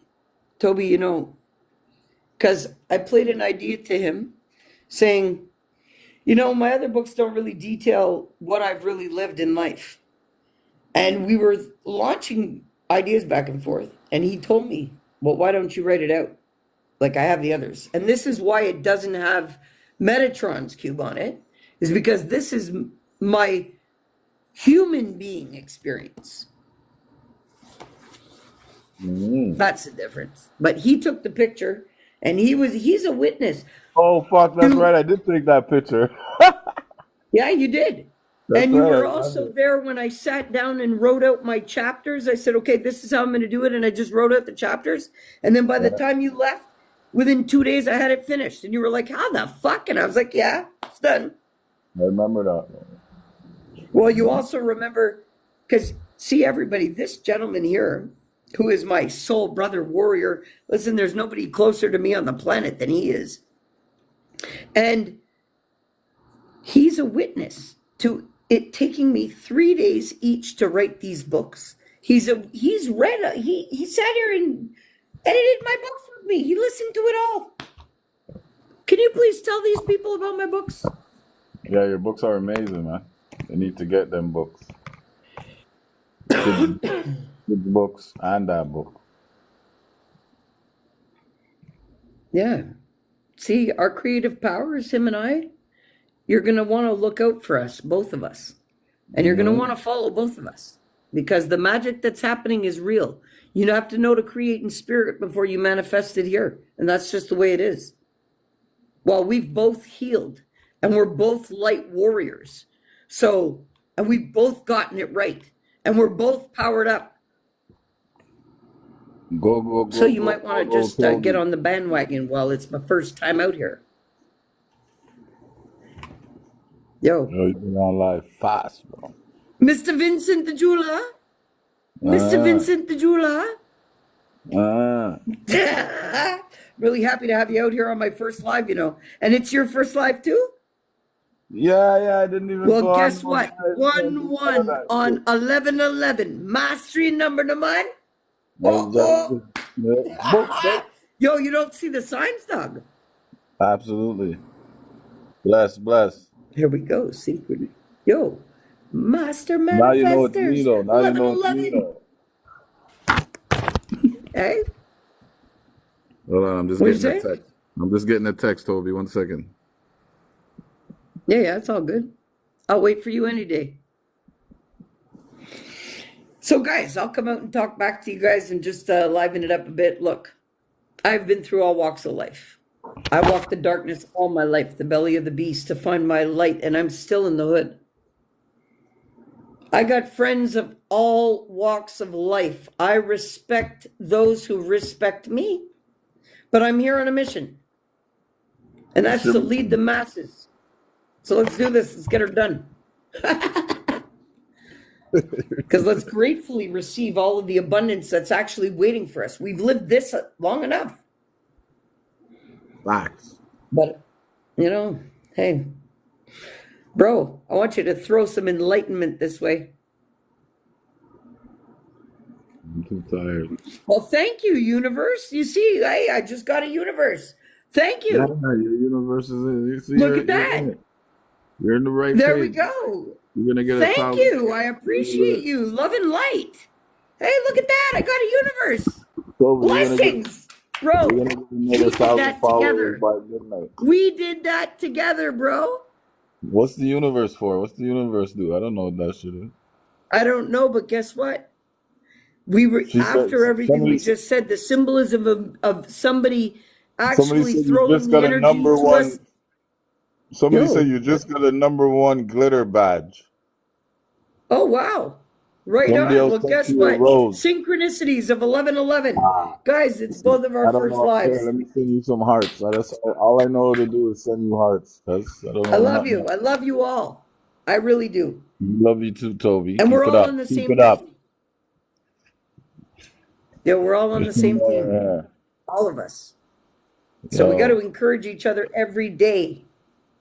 [SPEAKER 1] Toby, because I played an idea to him saying, my other books don't really detail what I've really lived in life. And we were launching ideas back and forth. And he told me, well, why don't you write it out like I have the others? And this is why it doesn't have Metatron's cube on it, is because this is my human being experience. That's the difference. But he took the picture, and he's a witness.
[SPEAKER 2] Oh, fuck, that's right. I did take that picture.
[SPEAKER 1] Yeah, you did.
[SPEAKER 2] That's
[SPEAKER 1] And you
[SPEAKER 2] right. I
[SPEAKER 1] were
[SPEAKER 2] remember.
[SPEAKER 1] also there when I sat down and wrote out my chapters. I said, okay, this is how I'm going to do it. And I just wrote out the chapters. And then by the
[SPEAKER 2] Yeah,
[SPEAKER 1] time you left, within 2 days, I had it finished. And you were like, how the fuck? And I was like, yeah, it's done.
[SPEAKER 2] I remember that.
[SPEAKER 1] Well, you also remember, because see, everybody, this gentleman here, who is my soul brother warrior, listen, there's nobody closer to me on the planet than he is. And he's a witness to it taking me 3 days each to write these books. He sat here and edited my books with me. He listened to it all. Can you please tell these people about my books?
[SPEAKER 2] Yeah, your books are amazing, man. They need to get them books. Kids, kids books and that book.
[SPEAKER 1] Yeah. See, our creative powers, him and I, you're going to want to look out for us, both of us. And you're going to want to follow both of us because the magic that's happening is real. You have to know to create in spirit before you manifest it here. And that's just the way it is. Well, we've both healed and we're both light warriors. So, and we've both gotten it right and we're both powered up.
[SPEAKER 2] Go,
[SPEAKER 1] So
[SPEAKER 2] go,
[SPEAKER 1] you
[SPEAKER 2] go,
[SPEAKER 1] might
[SPEAKER 2] go,
[SPEAKER 1] want to
[SPEAKER 2] go,
[SPEAKER 1] just get
[SPEAKER 2] Toby.
[SPEAKER 1] on the bandwagon while it's my first time out here. Yo,
[SPEAKER 2] Yo, you've been on live fast, bro.
[SPEAKER 1] Mr. Vincent the Jeweler. Mr.
[SPEAKER 2] Ah,
[SPEAKER 1] Vincent the Jeweler.
[SPEAKER 2] ah.
[SPEAKER 1] Really happy to have you out here on my first live, And it's your first live too?
[SPEAKER 2] Yeah, I didn't even
[SPEAKER 1] Well,
[SPEAKER 2] go on
[SPEAKER 1] guess
[SPEAKER 2] no
[SPEAKER 1] what?
[SPEAKER 2] live. Man, do none of
[SPEAKER 1] 1-1
[SPEAKER 2] that shit.
[SPEAKER 1] on 11-11. Mastery number naman.
[SPEAKER 2] Exactly.
[SPEAKER 1] Oh,
[SPEAKER 2] Yeah. Book,
[SPEAKER 1] oh.
[SPEAKER 2] book.
[SPEAKER 1] Yo, you don't see the signs, dog.
[SPEAKER 2] Absolutely. Bless, bless.
[SPEAKER 1] Here we go. Synchrony. Yo, Master
[SPEAKER 2] Now you know it's me,
[SPEAKER 1] Manifestors.
[SPEAKER 2] though. Now you know it's me,
[SPEAKER 1] 11-11.
[SPEAKER 2] though.
[SPEAKER 1] Hey,
[SPEAKER 2] Hold on, I'm just
[SPEAKER 1] what you
[SPEAKER 2] getting a
[SPEAKER 1] say?
[SPEAKER 2] text. I'm just getting a text, Toby. 1 second.
[SPEAKER 1] Yeah, it's all good. I'll wait for you any day. So, guys, I'll come out and talk back to you guys and just liven it up a bit. Look, I've been through all walks of life. I walked the darkness all my life, the belly of the beast, to find my light, and I'm still in the hood. I got friends of all walks of life. I respect those who respect me, but I'm here on a mission, and
[SPEAKER 2] What's
[SPEAKER 1] that's
[SPEAKER 2] your
[SPEAKER 1] to lead the masses. So let's do this. Let's get her done. Because let's gratefully receive all of the abundance that's actually waiting for us. We've lived this long enough.
[SPEAKER 2] facts?
[SPEAKER 1] But, hey, bro, I want you to throw some enlightenment this way.
[SPEAKER 2] I'm too tired.
[SPEAKER 1] Well, thank you, universe. You see, hey, I just got a universe. Thank
[SPEAKER 2] Yeah,
[SPEAKER 1] you.
[SPEAKER 2] your universe is in. You see,
[SPEAKER 1] Look at
[SPEAKER 2] you're
[SPEAKER 1] that.
[SPEAKER 2] in it. You're in the right
[SPEAKER 1] There we
[SPEAKER 2] page.
[SPEAKER 1] go.
[SPEAKER 2] You're gonna get
[SPEAKER 1] Thank
[SPEAKER 2] 1,000.
[SPEAKER 1] you. I appreciate you. Love and light. Hey, look at that. I got a universe.
[SPEAKER 2] Toby,
[SPEAKER 1] Blessings.
[SPEAKER 2] you're
[SPEAKER 1] Bro,
[SPEAKER 2] gonna get another
[SPEAKER 1] we did
[SPEAKER 2] 1,000
[SPEAKER 1] that
[SPEAKER 2] followers
[SPEAKER 1] together.
[SPEAKER 2] by midnight.
[SPEAKER 1] We did that together, bro.
[SPEAKER 2] What's the universe for? What's the universe do? I don't know what that shit is.
[SPEAKER 1] I don't know, but guess what? We were,
[SPEAKER 2] She said
[SPEAKER 1] after everything
[SPEAKER 2] somebody
[SPEAKER 1] we just said, the symbolism of somebody
[SPEAKER 2] somebody
[SPEAKER 1] actually
[SPEAKER 2] said you
[SPEAKER 1] throwing
[SPEAKER 2] just
[SPEAKER 1] the
[SPEAKER 2] got a
[SPEAKER 1] energy
[SPEAKER 2] number
[SPEAKER 1] to us.
[SPEAKER 2] one. Somebody said
[SPEAKER 1] Yo,
[SPEAKER 2] you just got a #1 glitter badge.
[SPEAKER 1] oh, wow. Right
[SPEAKER 2] Somebody
[SPEAKER 1] on.
[SPEAKER 2] else
[SPEAKER 1] Well,
[SPEAKER 2] sent
[SPEAKER 1] guess
[SPEAKER 2] you a
[SPEAKER 1] what?
[SPEAKER 2] rose.
[SPEAKER 1] Synchronicities of 11-11.
[SPEAKER 2] Ah,
[SPEAKER 1] Guys, it's
[SPEAKER 2] listen,
[SPEAKER 1] both of our
[SPEAKER 2] I don't
[SPEAKER 1] first
[SPEAKER 2] know. Here,
[SPEAKER 1] lives.
[SPEAKER 2] let me send you some hearts. That's all I know to do is send you hearts. Cause I don't
[SPEAKER 1] I
[SPEAKER 2] know
[SPEAKER 1] love
[SPEAKER 2] nothing
[SPEAKER 1] you.
[SPEAKER 2] else.
[SPEAKER 1] I love you all. I really do.
[SPEAKER 2] Love you too, Toby.
[SPEAKER 1] And we're
[SPEAKER 2] Keep it
[SPEAKER 1] all
[SPEAKER 2] up.
[SPEAKER 1] on the
[SPEAKER 2] Keep
[SPEAKER 1] same
[SPEAKER 2] it up.
[SPEAKER 1] team. Yeah, we're all on the
[SPEAKER 2] There's some
[SPEAKER 1] same
[SPEAKER 2] more
[SPEAKER 1] team.
[SPEAKER 2] here.
[SPEAKER 1] All of us. So we got to
[SPEAKER 2] Yo,
[SPEAKER 1] encourage each other every day.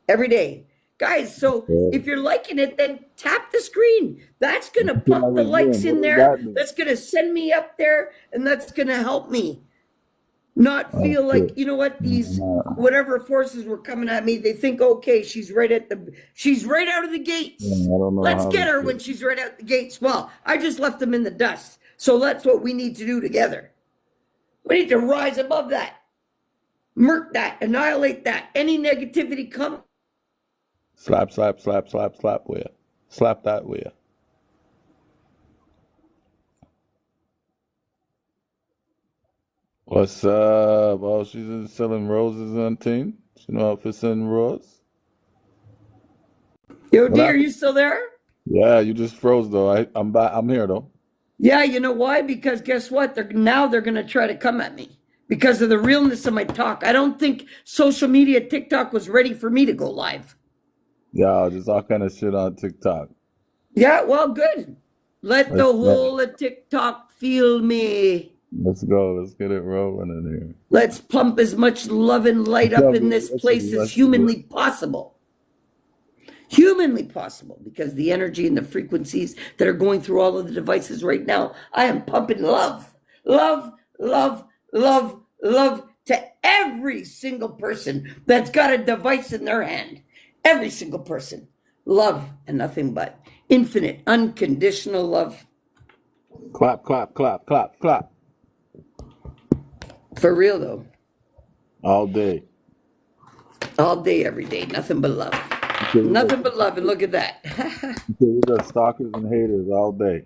[SPEAKER 1] Every day. Guys, so
[SPEAKER 2] Yeah.
[SPEAKER 1] if you're liking it, then tap the screen. That's going to
[SPEAKER 2] That's what I
[SPEAKER 1] pump the
[SPEAKER 2] was
[SPEAKER 1] likes
[SPEAKER 2] doing. What
[SPEAKER 1] in
[SPEAKER 2] does
[SPEAKER 1] there.
[SPEAKER 2] that mean?
[SPEAKER 1] That's going to send me up there, and that's going to help me not
[SPEAKER 2] Oh,
[SPEAKER 1] feel like,
[SPEAKER 2] shit.
[SPEAKER 1] you know what, these
[SPEAKER 2] Uh,
[SPEAKER 1] whatever forces were coming at me, they think, okay, she's right out of the
[SPEAKER 2] yeah,
[SPEAKER 1] gates.
[SPEAKER 2] I don't know
[SPEAKER 1] Let's
[SPEAKER 2] how
[SPEAKER 1] get
[SPEAKER 2] this
[SPEAKER 1] her
[SPEAKER 2] shit.
[SPEAKER 1] when she's right out the gates. Well, I just left them in the dust. So that's what we need to do together. We need to rise above that, murk that, annihilate that. Any negativity come.
[SPEAKER 2] Slap, slap, slap, slap, slap where? Slap that where? What's up? Oh, she's selling roses on team. She know how to send roses.
[SPEAKER 1] Yo,
[SPEAKER 2] What
[SPEAKER 1] D, are
[SPEAKER 2] happened?
[SPEAKER 1] you still there?
[SPEAKER 2] Yeah, you just froze though. I'm back. I'm here though.
[SPEAKER 1] Yeah, you know why? Because guess what? They're gonna try to come at me because of the realness of my talk. I don't think social media TikTok was ready for me to go live.
[SPEAKER 2] Yeah, just all kind of shit on TikTok.
[SPEAKER 1] Yeah, well, good. Let the
[SPEAKER 2] Let's
[SPEAKER 1] whole of TikTok feel me.
[SPEAKER 2] let's go. Let's get it rolling in here.
[SPEAKER 1] Let's pump as much love and light up in this
[SPEAKER 2] Let's
[SPEAKER 1] place as
[SPEAKER 2] do
[SPEAKER 1] humanly possible. Humanly possible, because the energy and the frequencies that are going through all of the devices right now, I am pumping love, love, love, love, love to every single person that's got a device in their hand. Every single person. Love and nothing but infinite, unconditional love.
[SPEAKER 2] Clap, clap, clap, clap, clap.
[SPEAKER 1] For real, though.
[SPEAKER 2] All day.
[SPEAKER 1] All day, every day. Nothing but love.
[SPEAKER 2] Until we
[SPEAKER 1] Nothing but love. And look at that.
[SPEAKER 2] got stalkers and haters all day.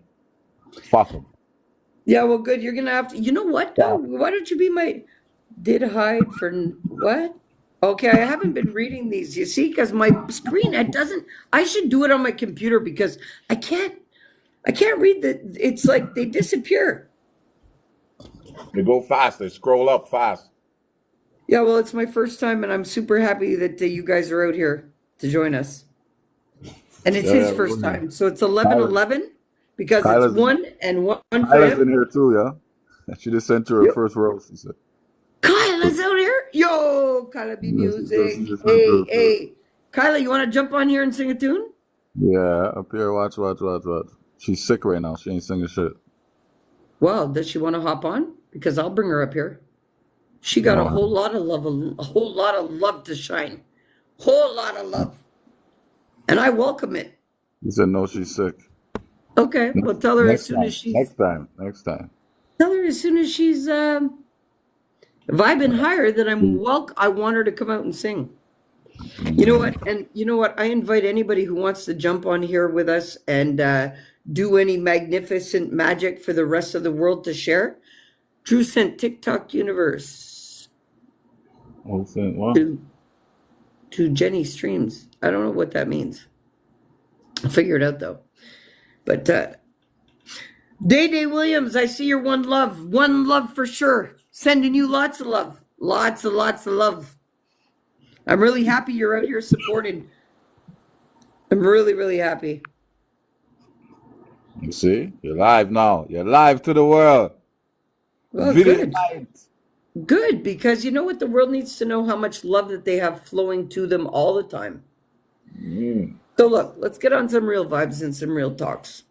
[SPEAKER 2] Fuck them.
[SPEAKER 1] Yeah, well, good. You're going to have to. You know what, though?
[SPEAKER 2] Fuck 'em.
[SPEAKER 1] Why don't you be my. Did hide for what? Okay, I haven't been reading these. You see, because my screen, it doesn't. I should do it on my computer because I can't. I can't read the. It's like they disappear.
[SPEAKER 2] They go fast. They scroll up fast.
[SPEAKER 1] Yeah, well, it's my first time, and I'm super happy that you guys are out here to join us. And it's
[SPEAKER 2] Yeah,
[SPEAKER 1] his
[SPEAKER 2] yeah,
[SPEAKER 1] first
[SPEAKER 2] we're here.
[SPEAKER 1] time, so it's
[SPEAKER 2] Kyla,
[SPEAKER 1] 11:11 because it's
[SPEAKER 2] Kyla's,
[SPEAKER 1] one and one for
[SPEAKER 2] Kyla's in
[SPEAKER 1] him.
[SPEAKER 2] here too, yeah? She just sent her
[SPEAKER 1] Yep.
[SPEAKER 2] first rose, she said.
[SPEAKER 1] Kyla's out here. Yo, Kyla B
[SPEAKER 2] Yeah, she
[SPEAKER 1] music.
[SPEAKER 2] just sent
[SPEAKER 1] Hey,
[SPEAKER 2] her first.
[SPEAKER 1] hey, Kyla, you want to jump on here and sing a tune?
[SPEAKER 2] Yeah, up here, watch, watch, watch, watch. She's sick right now. She ain't singing shit.
[SPEAKER 1] Well, does she want to hop on? Because I'll bring her up here. She got a
[SPEAKER 2] No,
[SPEAKER 1] whole lot of love, a whole lot of love to shine. Whole lot of love. And I welcome it.
[SPEAKER 2] he said no, she's sick.
[SPEAKER 1] Okay, well tell her as
[SPEAKER 2] Next
[SPEAKER 1] soon as
[SPEAKER 2] time,
[SPEAKER 1] she's
[SPEAKER 2] next time, next time.
[SPEAKER 1] tell her as soon as she's vibing higher that I want her to come out and sing. You know what? And you know what? I invite anybody who wants to jump on here with us and do any magnificent magic for the rest of the world to share. Drew sent TikTok universe
[SPEAKER 2] Oh, what?
[SPEAKER 1] to Jenny Streams. I don't know what that means. I'll figure it out though. But Day Day Williams, I see your one love. One love for sure. Sending you lots of love. Lots and lots of love. I'm really happy you're out here supporting. I'm really, really happy.
[SPEAKER 2] You see? You're live now. You're live to the world.
[SPEAKER 1] Well,
[SPEAKER 2] Video
[SPEAKER 1] good.
[SPEAKER 2] live.
[SPEAKER 1] Good, because you know what? The world needs to know how much love that they have flowing to them all the time. So look, let's get on some real vibes and some real talks.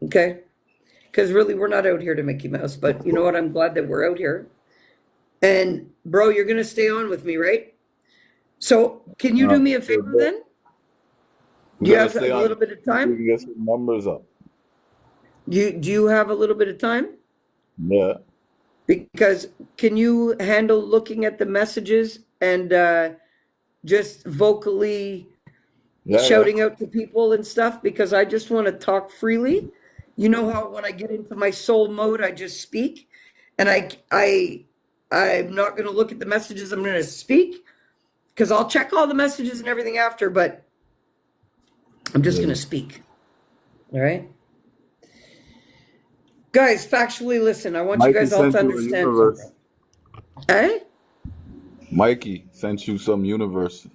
[SPEAKER 1] Okay? Because really, we're not out here to Mickey Mouse, but you know what? I'm glad that we're out here. And bro, you're going to stay on with me, right? So can you do me a favor then? Do you have a little bit of
[SPEAKER 2] We
[SPEAKER 1] time?
[SPEAKER 2] can get some numbers up.
[SPEAKER 1] Do you have a little bit of time?
[SPEAKER 2] Yeah.
[SPEAKER 1] Because can you handle looking at the messages and just vocally
[SPEAKER 2] Yeah, yeah.
[SPEAKER 1] shouting out to people and stuff? Because I just want to talk freely. You know how when I get into my soul mode, I just speak, and I'm not going to look at the messages. I'm going to speak because I'll check all the messages and everything after, but I'm just going to speak. All right. Guys, factually listen. I want you
[SPEAKER 2] Mikey
[SPEAKER 1] guys all
[SPEAKER 2] sent
[SPEAKER 1] to
[SPEAKER 2] you a
[SPEAKER 1] understand
[SPEAKER 2] universe.
[SPEAKER 1] something. Eh?
[SPEAKER 2] Mikey sent you some universe.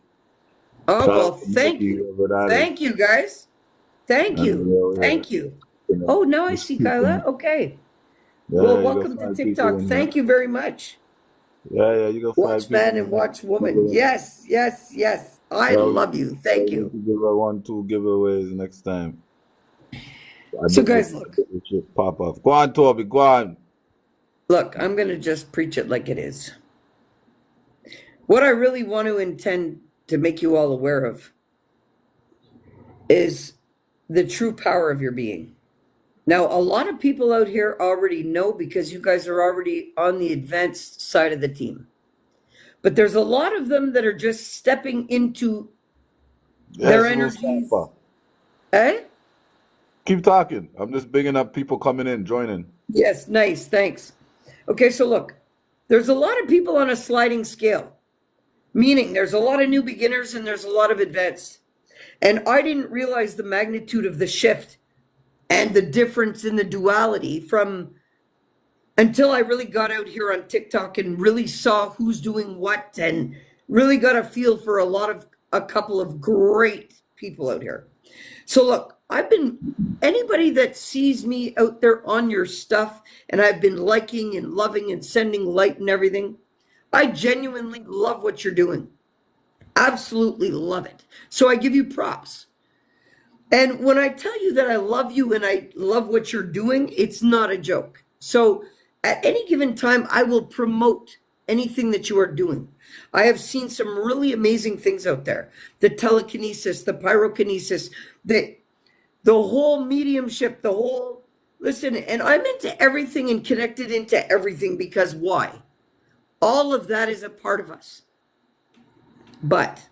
[SPEAKER 1] Oh,
[SPEAKER 2] Shout
[SPEAKER 1] well,
[SPEAKER 2] out to Mikey, whoever that is.
[SPEAKER 1] Thank you, guys. Thank you. Thank you. Oh, now I see Kyla. Okay.
[SPEAKER 2] Yeah,
[SPEAKER 1] Well,
[SPEAKER 2] you got
[SPEAKER 1] welcome to
[SPEAKER 2] 5 people
[SPEAKER 1] TikTok.
[SPEAKER 2] in
[SPEAKER 1] Thank
[SPEAKER 2] here.
[SPEAKER 1] you very much.
[SPEAKER 2] Yeah, you got 5
[SPEAKER 1] Watch
[SPEAKER 2] people
[SPEAKER 1] man
[SPEAKER 2] in
[SPEAKER 1] and
[SPEAKER 2] here.
[SPEAKER 1] watch woman. Yes, yes, yes. I
[SPEAKER 2] Well,
[SPEAKER 1] love you. Thank
[SPEAKER 2] we need
[SPEAKER 1] you.
[SPEAKER 2] to give her 1, 2 giveaways next time. I
[SPEAKER 1] So,
[SPEAKER 2] bet this
[SPEAKER 1] guys, look,
[SPEAKER 2] shit pop off. Go on, Toby. Go on.
[SPEAKER 1] I'm going to just preach it like it is. What I really want to intend to make you all aware of is the true power of your being. Now, a lot of people out here already know because you guys are already on the advanced side of the team. But there's a lot of them that are just stepping into their
[SPEAKER 2] Yes, little
[SPEAKER 1] energies.
[SPEAKER 2] sniper.
[SPEAKER 1] Eh?
[SPEAKER 2] Keep talking. I'm just bigging up people coming in, joining.
[SPEAKER 1] Yes, nice, thanks. Okay, so look, there's a lot of people on a sliding scale, meaning there's a lot of new beginners and there's a lot of advanced. And I didn't realize the magnitude of the shift and the difference in the duality from until I really got out here on TikTok and really saw who's doing what and really got a feel for a couple of great people out here. So look, anybody that sees me out there on your stuff and I've been liking and loving and sending light and everything, I genuinely love what you're doing. Absolutely love it. So I give you props. And when I tell you that I love you and I love what you're doing, it's not a joke. So at any given time, I will promote anything that you are doing. I have seen some really amazing things out there. The telekinesis, the pyrokinesis, the whole mediumship, listen, and I'm into everything and connected into everything because why? All of that is a part of us. But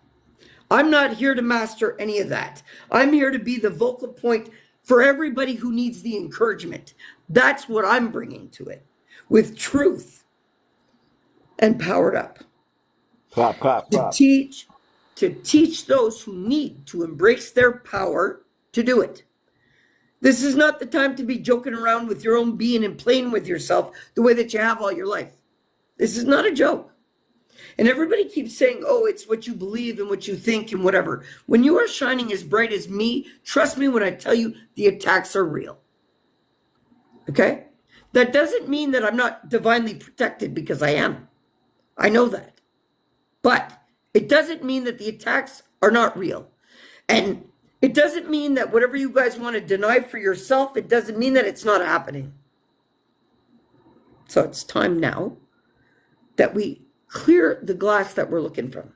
[SPEAKER 1] I'm not here to master any of that. I'm here to be the vocal point for everybody who needs the encouragement. That's what I'm bringing to it with truth and powered up
[SPEAKER 2] Clap, clap,
[SPEAKER 1] to
[SPEAKER 2] clap.
[SPEAKER 1] teach to teach those who need to embrace their power to do it. This is not the time to be joking around with your own being and playing with yourself the way that you have all your life. This is not a joke. And everybody keeps saying, oh, it's what you believe and what you think and whatever. When you are shining as bright as me, trust me when I tell you the attacks are real. Okay? That doesn't mean that I'm not divinely protected because I am. I know that. But it doesn't mean that the attacks are not real. And it doesn't mean that whatever you guys want to deny for yourself, it doesn't mean that it's not happening. So it's time now that we clear the glass that we're looking from.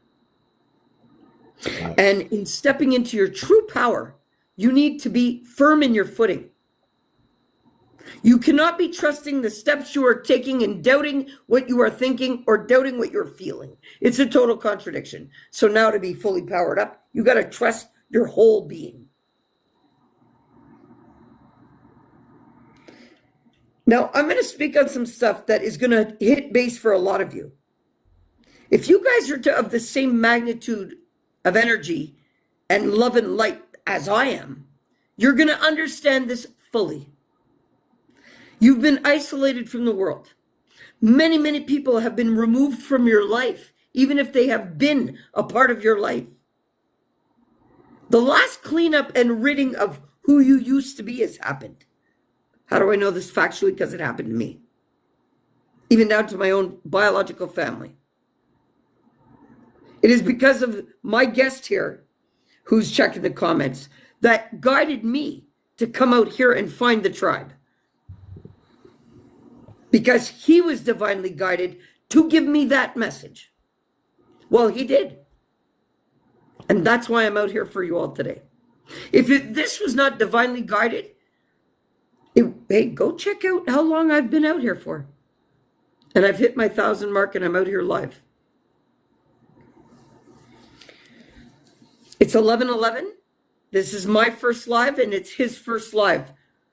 [SPEAKER 1] And in stepping into your true power, you need to be firm in your footing. You cannot be trusting the steps you are taking and doubting what you are thinking or doubting what you're feeling. It's a total contradiction. So now to be fully powered up, you got to trust your whole being. Now, I'm going to speak on some stuff that is going to hit base for a lot of you. If you guys are of the same magnitude of energy and love and light as I am, you're going to understand this fully. You've been isolated from the world. Many, many people have been removed from your life, even if they have been a part of your life. The last cleanup and ridding of who you used to be has happened. How do I know this factually? Because it happened to me, even down to my own biological family. It is because of my guest here, who's checking the comments, that guided me to come out here and find the tribe. Because he was divinely guided to give me that message. Well, he did. And that's why I'm out here for you all today. If this was not divinely guided, hey, go check out how long I've been out here for. And I've hit my 1,000 mark and I'm out here live. It's 11:11. This is my first live and it's his first live.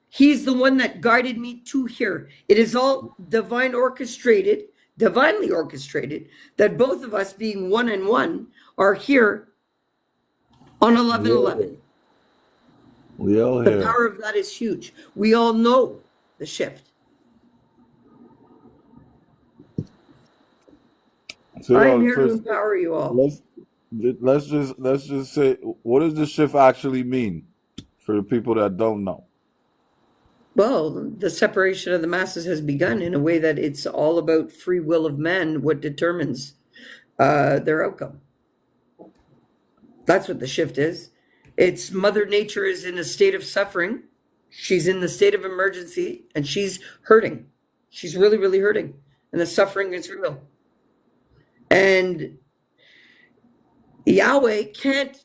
[SPEAKER 1] He's the one that guided me to here. It is all divinely orchestrated, that both of us being one and one are here on 11:11.
[SPEAKER 2] We all
[SPEAKER 1] The
[SPEAKER 2] here.
[SPEAKER 1] power of that is huge. We all know the shift.
[SPEAKER 2] So,
[SPEAKER 1] I'm here to
[SPEAKER 2] first,
[SPEAKER 1] empower you all.
[SPEAKER 2] let's just say, what does the shift actually mean for the people that don't know?
[SPEAKER 1] Well, the separation of the masses has begun in a way that it's all about free will of man, what determines their outcome. That's what the shift is. It's Mother Nature is in a state of suffering. She's in the state of emergency and she's hurting. She's really, really hurting. And the suffering is real. And Yahweh can't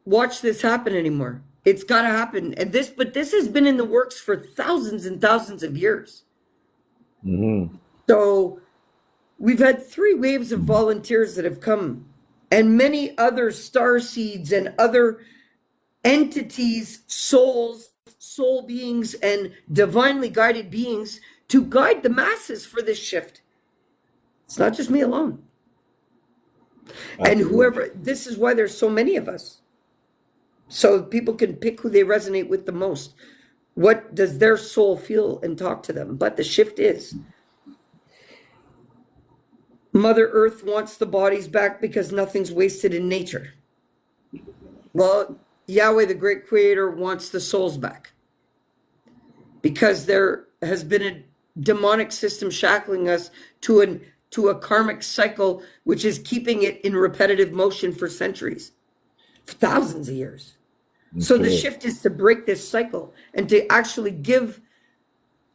[SPEAKER 1] watch this happen anymore. It's got to happen. But this has been in the works for thousands and thousands of years.
[SPEAKER 2] Mm-hmm.
[SPEAKER 1] So we've had 3 waves of volunteers that have come, and many other star seeds and other entities, souls, soul beings, and divinely guided beings to guide the masses for this shift. It's not just me alone. And whoever, this is why there's so many of us. So people can pick who they resonate with the most. What does their soul feel and talk to them? But the shift is Mother Earth wants the bodies back because nothing's wasted in nature. Well, Yahweh, the great creator, wants the souls back because there has been a demonic system shackling us to a karmic cycle, which is keeping it in repetitive motion for centuries, for thousands of years. Okay. So the shift is to break this cycle and to actually give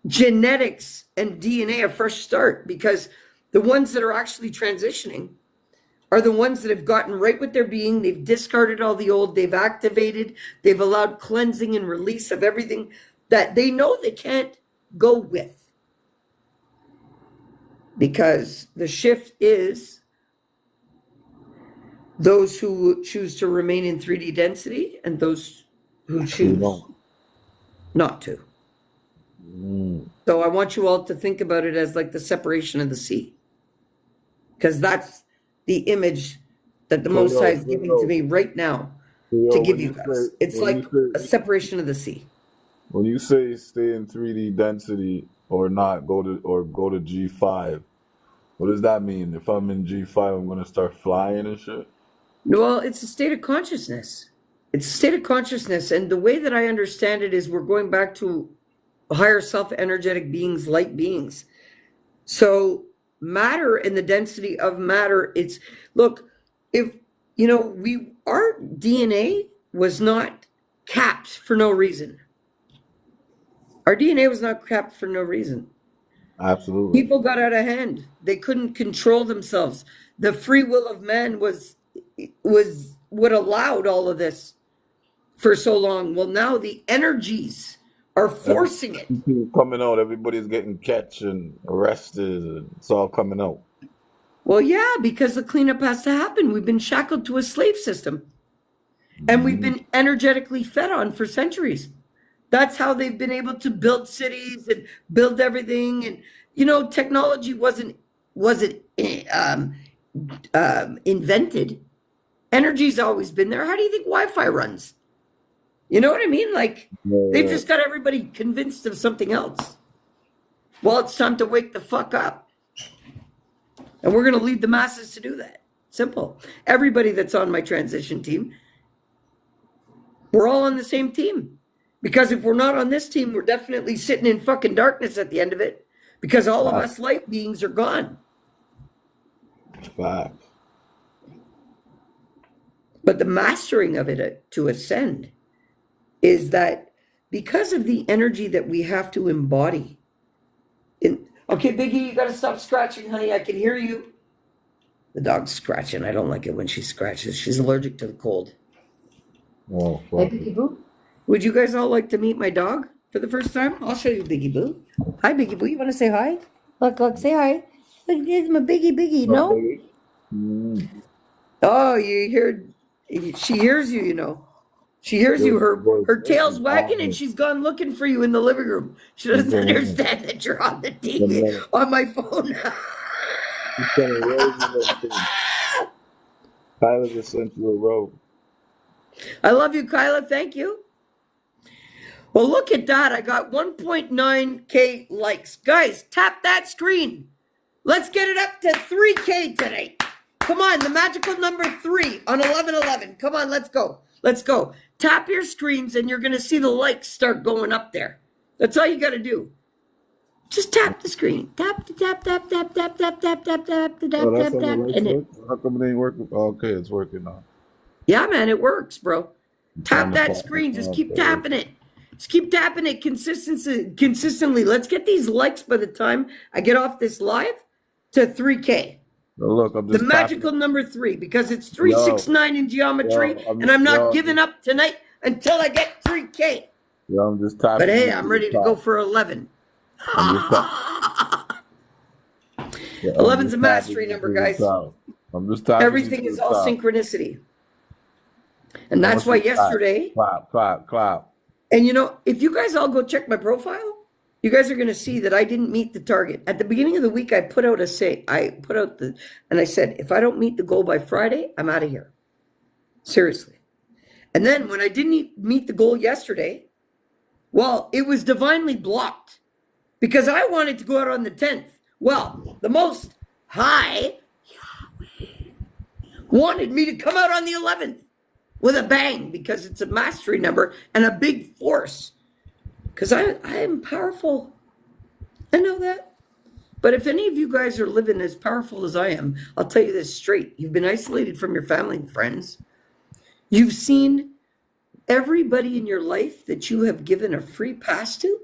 [SPEAKER 1] genetics and DNA a fresh start, because the ones that are actually transitioning are the ones that have gotten right with their being. They've discarded all the old, they've activated, they've allowed cleansing and release of everything that they know they can't go with. Because the shift is those who choose to remain in 3D density and those who choose not to. So I want you all to think about it as like the separation of the sea. Because that's the image that the Most High is giving to me right now to give you guys. It's like a separation of the sea.
[SPEAKER 2] When you say stay in 3D density or not, go to G5, what does that mean? If I'm in G5, I'm going to start flying and shit?
[SPEAKER 1] Well, it's a state of consciousness. It's a state of consciousness. And the way that I understand it is we're going back to higher self-energetic beings, light beings. So matter and the density of matter, it's, look, if, you know, our DNA was not capped for no reason. Our DNA was not capped for no reason.
[SPEAKER 2] Absolutely.
[SPEAKER 1] People got out of hand. They couldn't control themselves. The free will of man was what allowed all of this for so long. Well, now the energies are forcing it.
[SPEAKER 2] Coming out. Everybody's getting catch and arrested. And it's all coming out.
[SPEAKER 1] Well, yeah, because the cleanup has to happen. We've been shackled to a slave system. And we've been energetically fed on for centuries. That's how they've been able to build cities and build everything. And, you know, technology wasn't invented. Energy's always been there. How do you think Wi-Fi runs? You know what I mean? Like, they've just got everybody convinced of something else. Well, it's time to wake the fuck up. And we're going to lead the masses to do that. Simple. Everybody that's on my transition team, we're all on the same team. Because if we're not on this team, we're definitely sitting in fucking darkness at the end of it. Because all of us light beings are gone.
[SPEAKER 2] Facts.
[SPEAKER 1] But the mastering of it to ascend is that because of the energy that we have to embody. Okay, Biggie, you got to stop scratching, honey. I can hear you. The dog's scratching. I don't like it when she scratches. She's allergic to the cold.
[SPEAKER 2] Oh,
[SPEAKER 1] hey, Biggie Boo. Would you guys all like to meet my dog for the first time? I'll show you Biggie Boo. Hi, Biggie Boo. You want to say hi? Look, say hi. Look, there's my Biggie. No? Oh, you hear? She hears you, you know. She hears you. Her tail's wagging and she's gone looking for you in the living room. She doesn't understand that you're on the TV, on my phone.
[SPEAKER 2] Kyla just sent you a robe.
[SPEAKER 1] I love you, Kyla. Thank you. Well, look at that. I got 1.9K likes. Guys, tap that screen. Let's get it up to 3K today. Come on, the magical number 3 on 1111. Come on, let's go. Let's go. Tap your screens and you're going to see the likes start going up there. That's all you got to do. Just tap the screen. Tap.
[SPEAKER 2] Oh, that's how the lights work? How come it ain't working? Oh, okay, it's working now.
[SPEAKER 1] Yeah, man, it works, bro.
[SPEAKER 2] I'm trying
[SPEAKER 1] Tap
[SPEAKER 2] to
[SPEAKER 1] that
[SPEAKER 2] find
[SPEAKER 1] screen. Just keep
[SPEAKER 2] okay.
[SPEAKER 1] tapping it. Just keep tapping it consistently. Let's get these likes by the time I get off this live to 3K.
[SPEAKER 2] So look, I'm
[SPEAKER 1] The
[SPEAKER 2] just tapping
[SPEAKER 1] magical
[SPEAKER 2] it.
[SPEAKER 1] number 3, because it's
[SPEAKER 2] Yo,
[SPEAKER 1] 369 in geometry,
[SPEAKER 2] yo,
[SPEAKER 1] and I'm not
[SPEAKER 2] I'm
[SPEAKER 1] giving
[SPEAKER 2] just
[SPEAKER 1] up tonight until I get 3K.
[SPEAKER 2] I'm just
[SPEAKER 1] But
[SPEAKER 2] tapping
[SPEAKER 1] hey,
[SPEAKER 2] you to
[SPEAKER 1] I'm
[SPEAKER 2] the
[SPEAKER 1] ready to go
[SPEAKER 2] top.
[SPEAKER 1] for 11.
[SPEAKER 2] I'm just ta-
[SPEAKER 1] 11's a mastery
[SPEAKER 2] you
[SPEAKER 1] number,
[SPEAKER 2] to the
[SPEAKER 1] guys.
[SPEAKER 2] top. I'm just tapping you
[SPEAKER 1] Everything
[SPEAKER 2] to
[SPEAKER 1] is
[SPEAKER 2] the
[SPEAKER 1] all
[SPEAKER 2] top.
[SPEAKER 1] synchronicity. And
[SPEAKER 2] I
[SPEAKER 1] that's
[SPEAKER 2] want
[SPEAKER 1] why
[SPEAKER 2] you to clap,
[SPEAKER 1] yesterday,
[SPEAKER 2] clap, clap, clap.
[SPEAKER 1] and if you guys all go check my profile, you guys are going to see that I didn't meet the target. At the beginning of the week, I put out and I said, if I don't meet the goal by Friday, I'm out of here. Seriously. And then when I didn't meet the goal yesterday, well, it was divinely blocked because I wanted to go out on the 10th. Well, the Most High wanted me to come out on the 11th with a bang because it's a mastery number and a big force. Because I am powerful. I know that. But if any of you guys are living as powerful as I am, I'll tell you this straight. You've been isolated from your family and friends. You've seen everybody in your life that you have given a free pass to.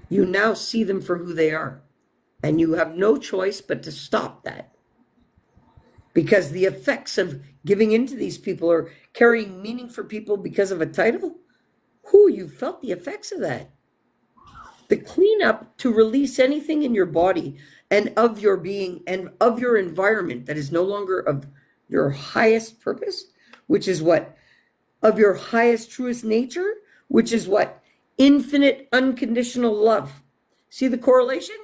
[SPEAKER 1] You now see them for who they are. And you have no choice but to stop that. Because the effects of giving into these people or carrying meaning for people because of a title, you felt the effects of that. The cleanup to release anything in your body and of your being and of your environment that is no longer of your highest purpose, which is what? Of your highest, truest nature, which is what? Infinite, unconditional love. See the correlation?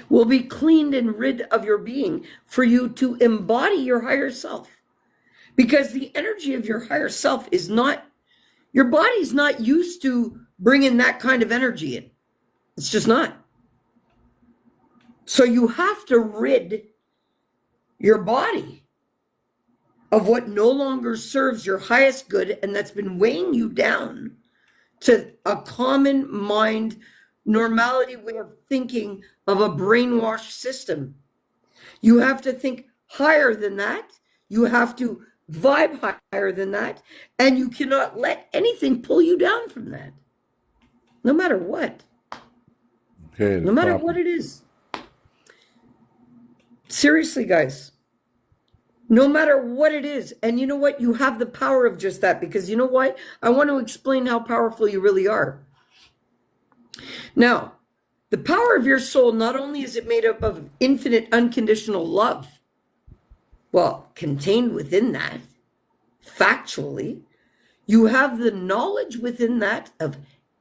[SPEAKER 1] Will be cleaned and rid of your being for you to embody your higher self. Because the energy of your higher self is not, your body's not used to bringing that kind of energy in. It's just not. So you have to rid your body of what no longer serves your highest good and that's been weighing you down to a common mind normality way of thinking of a brainwashed system. You have to think higher than that. You have to vibe higher than that. And you cannot let anything pull you down from that. No matter what.
[SPEAKER 2] Okay,
[SPEAKER 1] No
[SPEAKER 2] it's
[SPEAKER 1] matter what
[SPEAKER 2] clapping.
[SPEAKER 1] it is. Seriously, guys. No matter what it is. And you know what? You have the power of just that, because you know what? I want to explain how powerful you really are. Now, the power of your soul, not only is it made up of infinite unconditional love, well, contained within that, factually, you have the knowledge within that of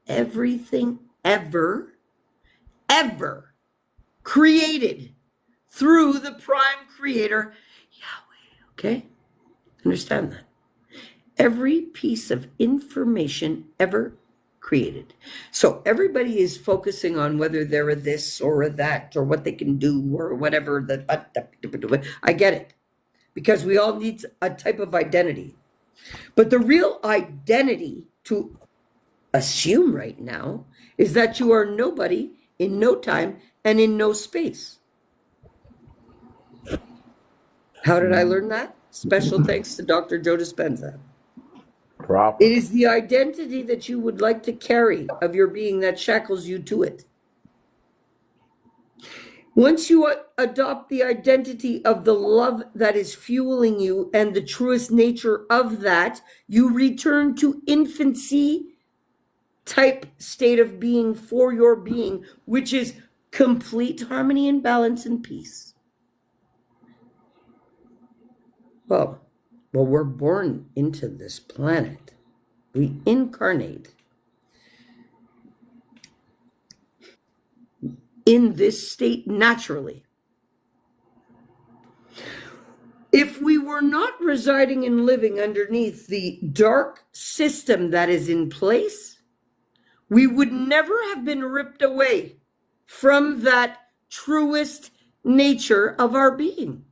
[SPEAKER 1] everything ever created through the prime creator, Yahweh. Okay? Understand that. Every piece of information ever created. So everybody is focusing on whether they're a this or a that or what they can do or whatever. I get it, because we all need a type of identity. But the real identity to assume right now is that you are nobody in no time and in no space. How did I learn that? Special thanks to Dr. Joe Dispenza. It
[SPEAKER 2] Proper.
[SPEAKER 1] is the identity that you would like to carry of your being that shackles you to it. Once you adopt the identity of the love that is fueling you and the truest nature of that, you return to infancy type state of being for your being, which is complete harmony and balance and peace. Well, we're born into this planet. We incarnate in this state naturally. If we were not residing and living underneath the dark system that is in place, we would never have been ripped away from that truest nature of our being.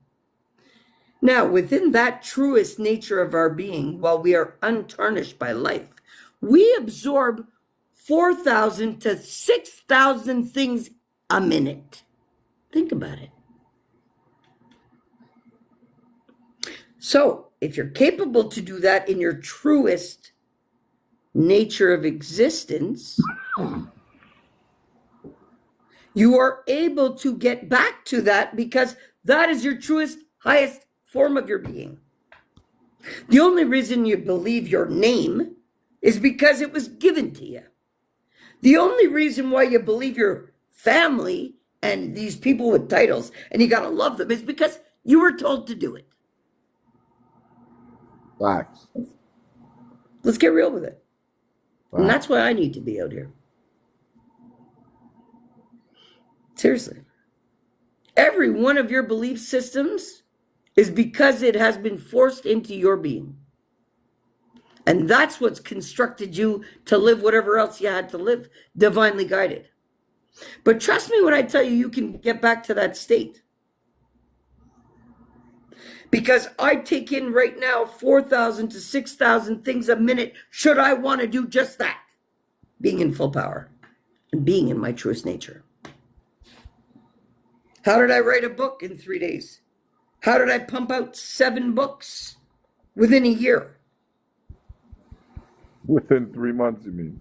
[SPEAKER 1] Now, within that truest nature of our being, while we are untarnished by life, we absorb 4,000 to 6,000 things a minute. Think about it. So if you're capable to do that in your truest nature of existence, you are able to get back to that because that is your truest, highest form of your being. The only reason you believe your name is because it was given to you. The only reason why you believe your family and these people with titles and you got to love them is because you were told to do it.
[SPEAKER 2] Facts.
[SPEAKER 1] Let's get real with it. And that's
[SPEAKER 2] Facts.
[SPEAKER 1] why I need to be out here. Seriously. Every one of your belief systems is because it has been forced into your being. And that's what's constructed you to live whatever else you had to live, divinely guided. But trust me when I tell you, you can get back to that state. Because I take in right now 4,000 to 6,000 things a minute should I want to do just that. Being in full power and being in my truest nature. How did I write a book in 3 days? How did I pump out 7 books within a year?
[SPEAKER 2] Within 3 months, you mean?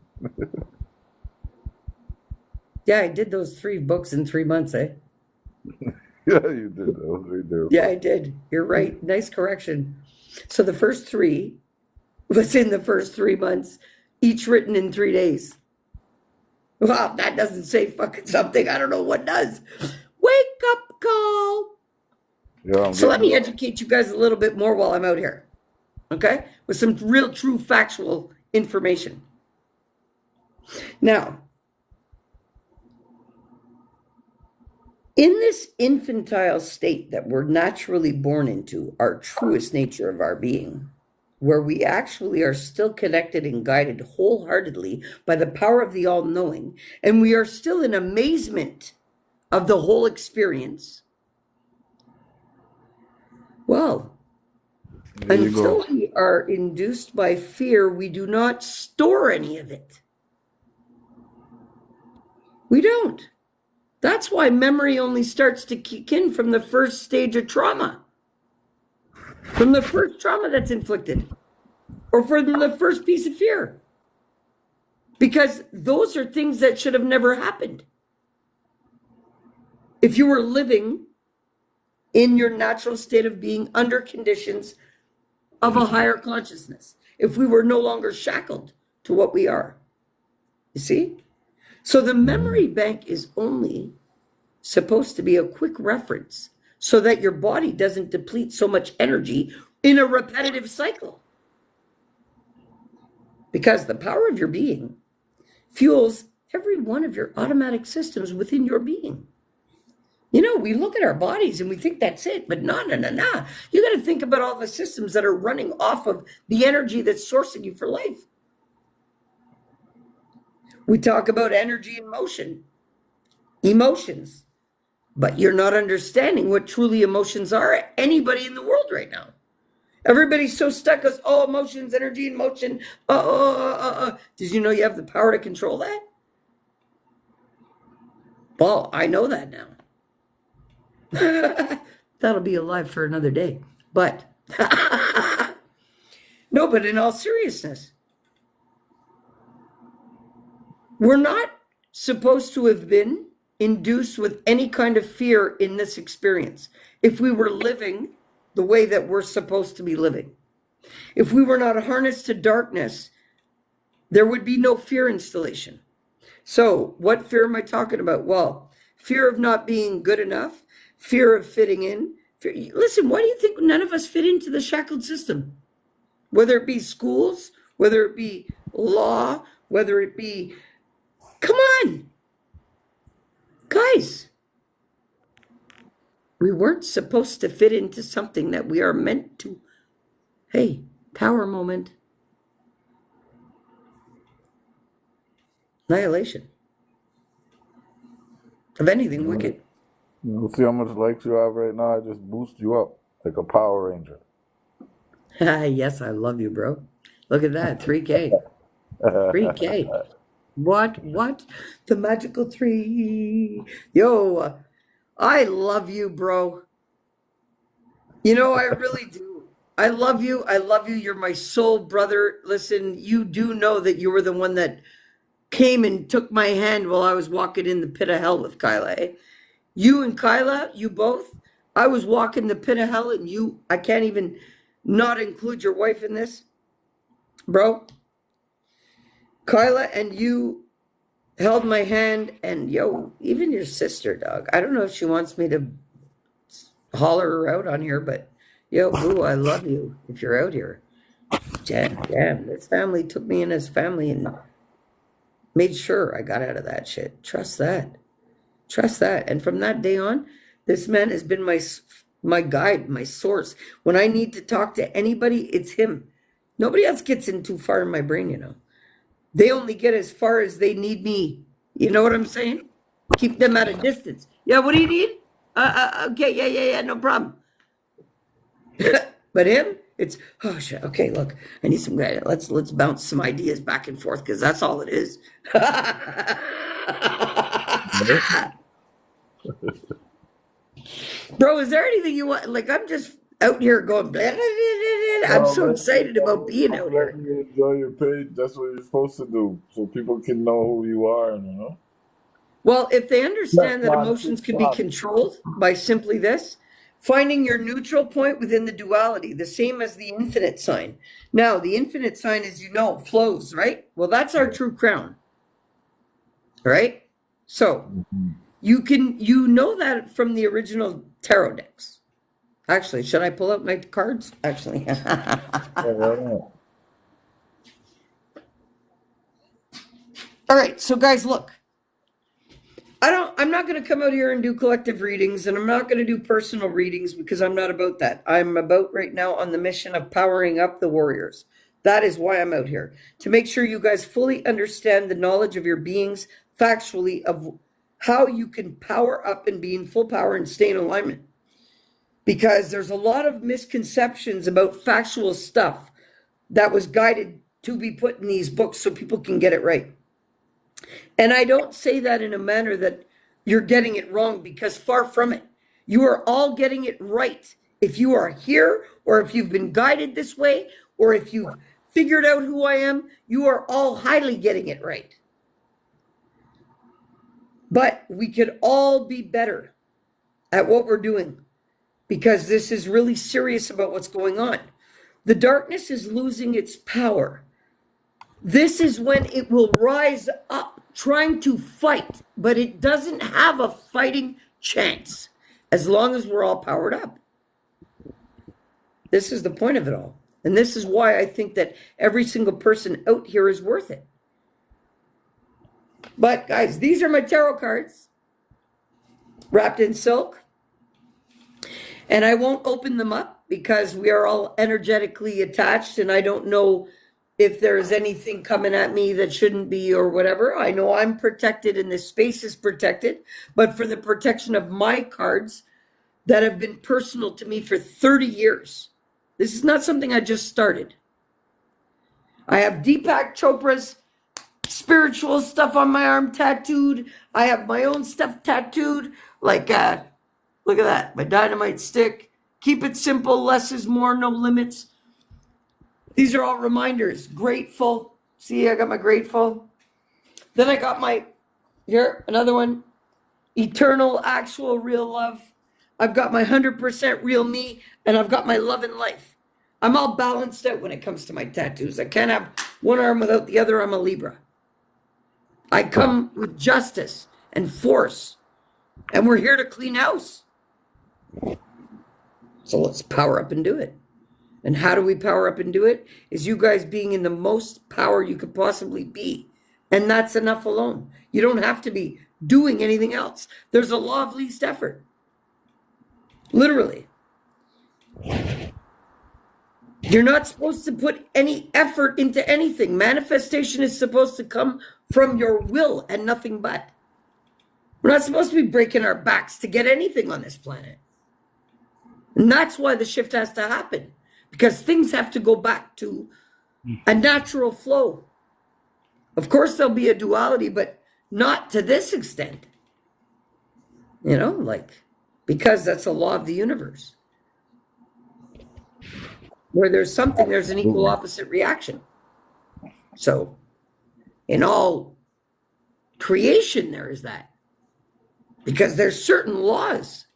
[SPEAKER 1] Yeah, I did those 3 books in 3 months, eh?
[SPEAKER 2] Yeah, you did. That was right there.
[SPEAKER 1] Yeah, I did. You're right. Nice correction. So the first 3 was in the first 3 months, each written in 3 days. Well, that doesn't say fucking something. I don't know what does. Wake up call.
[SPEAKER 2] Yeah,
[SPEAKER 1] So let me educate you guys a little bit more while I'm out here. Okay? With some real, true, factual information. Now, in this infantile state that we're naturally born into, our truest nature of our being, where we actually are still connected and guided wholeheartedly by the power of the all-knowing, and we are still in amazement of the whole experience, well, until we are induced by fear, we do not store any of it. We don't. That's why memory only starts to kick in from the first stage of trauma. From the first trauma that's inflicted. Or from the first piece of fear. Because those are things that should have never happened. If you were living in your natural state of being under conditions of a higher consciousness. If we were no longer shackled to what we are. You see? So the memory bank is only supposed to be a quick reference so that your body doesn't deplete so much energy in a repetitive cycle. Because the power of your being fuels every one of your automatic systems within your being. You know, we look at our bodies and we think that's it, but no. You got to think about all the systems that are running off of the energy that's sourcing you for life. We talk about energy and motion, emotions, but you're not understanding what truly emotions are. Anybody in the world right now. Everybody's so stuck as, oh, emotions, energy, and motion. Did you know you have the power to control that? Well, I know that now. That'll be alive for another day. But, no, but in all seriousness, we're not supposed to have been induced with any kind of fear in this experience if we were living the way that we're supposed to be living. If we were not harnessed to darkness, there would be no fear installation. So what fear am I talking about? Well, fear of not being good enough, fear of fitting in. Listen, why do you think none of us fit into the shackled system? Whether it be schools, whether it be law, whether it be... Come on! Guys, we weren't supposed to fit into something that we are meant to. Hey, power moment. Annihilation of anything wicked.
[SPEAKER 2] You see how much likes you have right now? I just boost you up like a Power Ranger.
[SPEAKER 1] Yes, I love you, bro. Look at that, 3K. 3K. What? The magical 3. Yo, I love you, bro. You know, I really do. I love you. I love you. You're my soul brother. Listen, you do know that you were the one that came and took my hand while I was walking in the pit of hell with Kyla. Eh? You and Kyla, you both. I was walking the pit of hell, and you. I can't even not include your wife in this, bro. Kyla and you held my hand, and yo, even your sister, dog. I don't know if she wants me to holler her out on here, but yo, boo, I love you. If you're out here, damn, this family took me in as family and made sure I got out of that shit. Trust that. Trust that. And from that day on, this man has been my guide, my source. When I need to talk to anybody, it's him. Nobody else gets in too far in my brain, you know. They only get as far as they need me. You know what I'm saying? Keep them at a distance. Yeah, what do you need? Okay, yeah, no problem. But him, it's oh shit. Okay, look, I need some guy. Let's bounce some ideas back and forth because that's all it is. Bro, is there anything you want? Like, I'm just out here going, blah, blah, blah, blah, blah. I'm
[SPEAKER 2] No,
[SPEAKER 1] so
[SPEAKER 2] man,
[SPEAKER 1] excited about being out here.
[SPEAKER 2] letting you enjoy your page. That's what you're supposed to do, so people can know who you are. You know.
[SPEAKER 1] Well, if they
[SPEAKER 2] That's
[SPEAKER 1] understand that
[SPEAKER 2] on
[SPEAKER 1] emotions can be
[SPEAKER 2] TikTok.
[SPEAKER 1] controlled by simply this, finding your neutral point within the duality, the same as the infinite sign. Now, the infinite sign, as you know, flows, right? Well, that's our true crown, right? So you know that from the original tarot decks. Actually, should I pull out my cards? Actually.
[SPEAKER 2] Yeah, right on.
[SPEAKER 1] All right, so guys, look. I'm not going to come out here and do collective readings, and I'm not going to do personal readings because I'm not about that. I'm about right now on the mission of powering up the warriors. That is why I'm out here, to make sure you guys fully understand the knowledge of your beings factually of how you can power up and be in full power and stay in alignment. Because there's a lot of misconceptions about factual stuff that was guided to be put in these books so people can get it right. And I don't say that in a manner that you're getting it wrong, because far from it. You are all getting it right. If you are here, or if you've been guided this way, or if you've figured out who I am, you are all highly getting it right. But we could all be better at what we're doing, because this is really serious about what's going on. The darkness is losing its power. This is when it will rise up trying to fight, but it doesn't have a fighting chance as long as we're all powered up. This is the point of it all. And this is why I think that every single person out here is worth it. But guys, these are my tarot cards wrapped in silk. And I won't open them up because we are all energetically attached, and I don't know if there's anything coming at me that shouldn't be or whatever. I know I'm protected and this space is protected, but for the protection of my cards that have been personal to me for 30 years. This is not something I just started. I have Deepak Chopra's spiritual stuff on my arm tattooed. I have my own stuff tattooed. Like, look at that, my dynamite stick. Keep it simple, less is more, no limits. These are all reminders. Grateful. See, I got my grateful. Then I got my, here, another one. Eternal, actual, real love. I've got my 100% real me, and I've got my love in life. I'm all balanced out when it comes to my tattoos. I can't have one arm without the other. I'm a Libra. I come with justice and force, and we're here to clean house. So let's power up and do it. And how do we power up and do it? Is you guys being in the most power you could possibly be. And that's enough alone. You don't have to be doing anything else. There's a law of least effort. Literally. You're not supposed to put any effort into anything. Manifestation is supposed to come from your will and nothing but. We're not supposed to be breaking our backs to get anything on this planet. And that's why the shift has to happen. Because things have to go back to a natural flow. Of course, there'll be a duality, but not to this extent. You know, like, because that's a law of the universe. Where there's something, there's an equal
[SPEAKER 2] Absolutely.
[SPEAKER 1] opposite reaction. So in all creation, there is that. Because there's certain laws.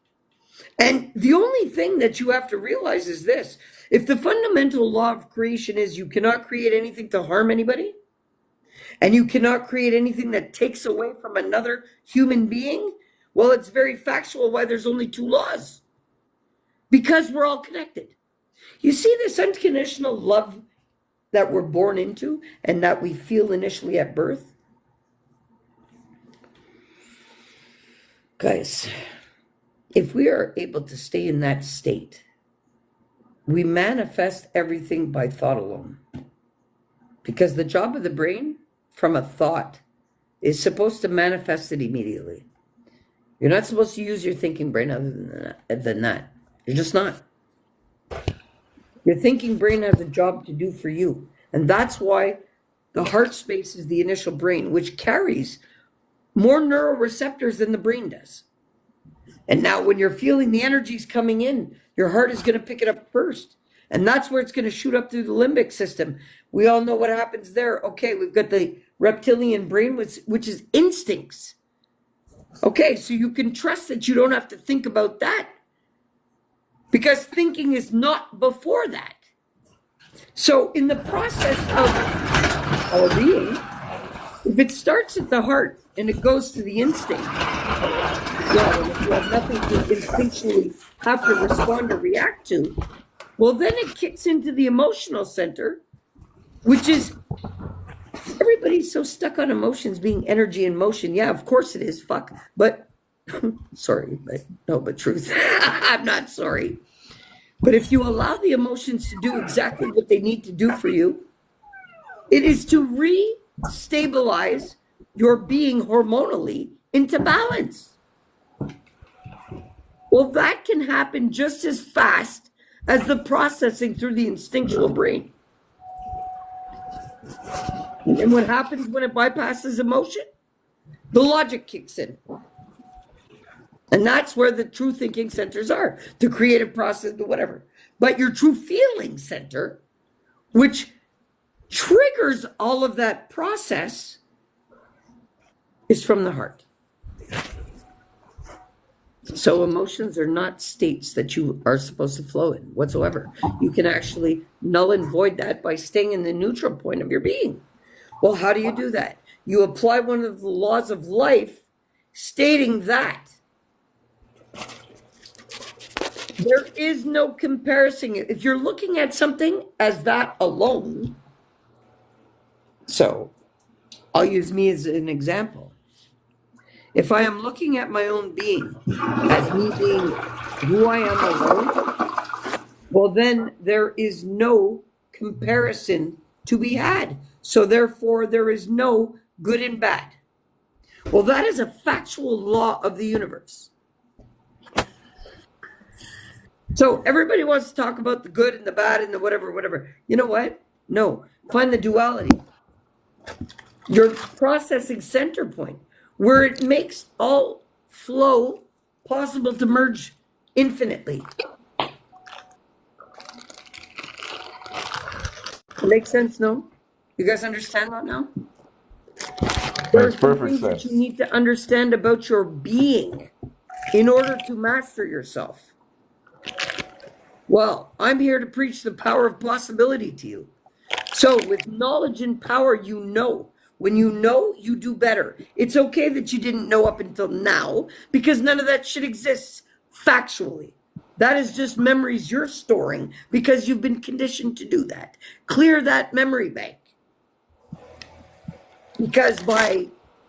[SPEAKER 1] And the only thing that you have to realize is this. If the fundamental law of creation is you cannot create anything to harm anybody, and you cannot create anything that takes away from another human being, well, it's very factual why there's only two laws. Because we're all connected. You see this unconditional love that we're born into and that we feel initially at birth? Guys, if we are able to stay in that state, we manifest everything by thought alone. Because the job of the brain from a thought is supposed to manifest it immediately. You're not supposed to use your thinking brain other than that. You're just not. Your thinking brain has a job to do for you. And that's why the heart space is the initial brain, which carries more neuroreceptors than the brain does. And now when you're feeling the energies coming in, your heart is going to pick it up first. And that's where it's going to shoot up through the limbic system. We all know what happens there. Okay, we've got the reptilian brain, which is instincts. Okay, so you can trust that you don't have to think about that. Because thinking is not before that. So in the process of our being, if it starts at the heart and it goes to the instinct, well, and if you have nothing to instinctually have to respond or react to, well, then it kicks into the emotional center, which is, everybody's so stuck on emotions being energy and motion. Yeah, of course it is, fuck. But, sorry, but truth. I'm not sorry. But if you allow the emotions to do exactly what they need to do for you, it is to re-stabilize your being hormonally into balance. Well, that can happen just as fast as the processing through the instinctual brain. And what happens when it bypasses emotion? The logic kicks in. And that's where the true thinking centers are, the creative process, the whatever. But your true feeling center, which triggers all of that process, is from the heart. So emotions are not states that you are supposed to flow in whatsoever. You can actually null and void that by staying in the neutral point of your being. Well, how do you do that? You apply one of the laws of life stating that there is no comparison. If you're looking at something as that alone, so I'll use me as an example. If I am looking at my own being as me being who I am alone, well, then there is no comparison to be had. So therefore, there is no good and bad. Well, that is a factual law of the universe. So everybody wants to talk about the good and the bad and the whatever. You know what? No, find the duality. Your processing center point, where it makes all flow possible to merge infinitely. Makes sense, no? You guys understand that now? There are
[SPEAKER 2] Makes
[SPEAKER 1] some
[SPEAKER 2] perfect
[SPEAKER 1] things that you
[SPEAKER 2] sense.
[SPEAKER 1] need to understand about your being in order to master yourself. Well, I'm here to preach the power of possibility to you. So with knowledge and power, you know. When you know, you do better. It's okay that you didn't know up until now because none of that shit exists factually. That is just memories you're storing because you've been conditioned to do that. Clear that memory bank. Because by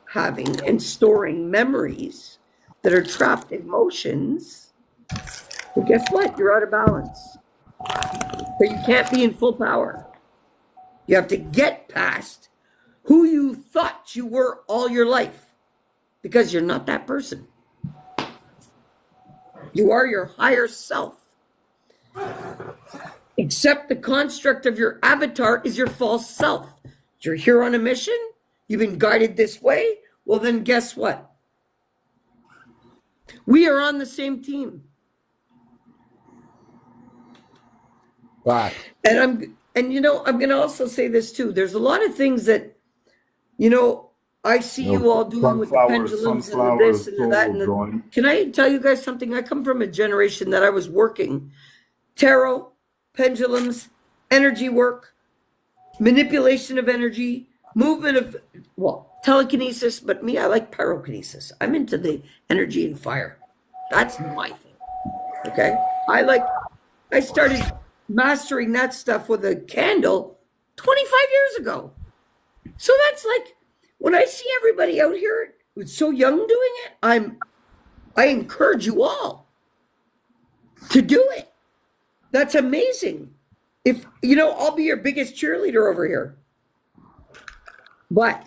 [SPEAKER 1] having and storing memories that are trapped emotions, well, guess what? You're out of balance. So you can't be in full power. You have to get past who you thought you were all your life because you're not that person. You are your higher self. Except the construct of your avatar is your false self. You're here on a mission. You've been guided this way. Well, then guess what? We are on the same team.
[SPEAKER 2] Fact.
[SPEAKER 1] And I'm going to also say this too. There's a lot of things that, I see
[SPEAKER 2] You know,
[SPEAKER 1] you all doing with the pendulums and the
[SPEAKER 2] sunflower
[SPEAKER 1] this
[SPEAKER 2] is
[SPEAKER 1] and the that
[SPEAKER 2] total
[SPEAKER 1] and the.
[SPEAKER 2] joint.
[SPEAKER 1] Can I tell you guys something? I come from a generation that I was working tarot, pendulums, energy work, manipulation of energy, movement of, well, telekinesis, but me, I like pyrokinesis. I'm into the energy and fire. That's my thing. Okay. I started mastering that stuff with a candle 25 years ago. So that's like when I see everybody out here who's so young doing it, I encourage you all to do it. That's amazing. If I'll be your biggest cheerleader over here. But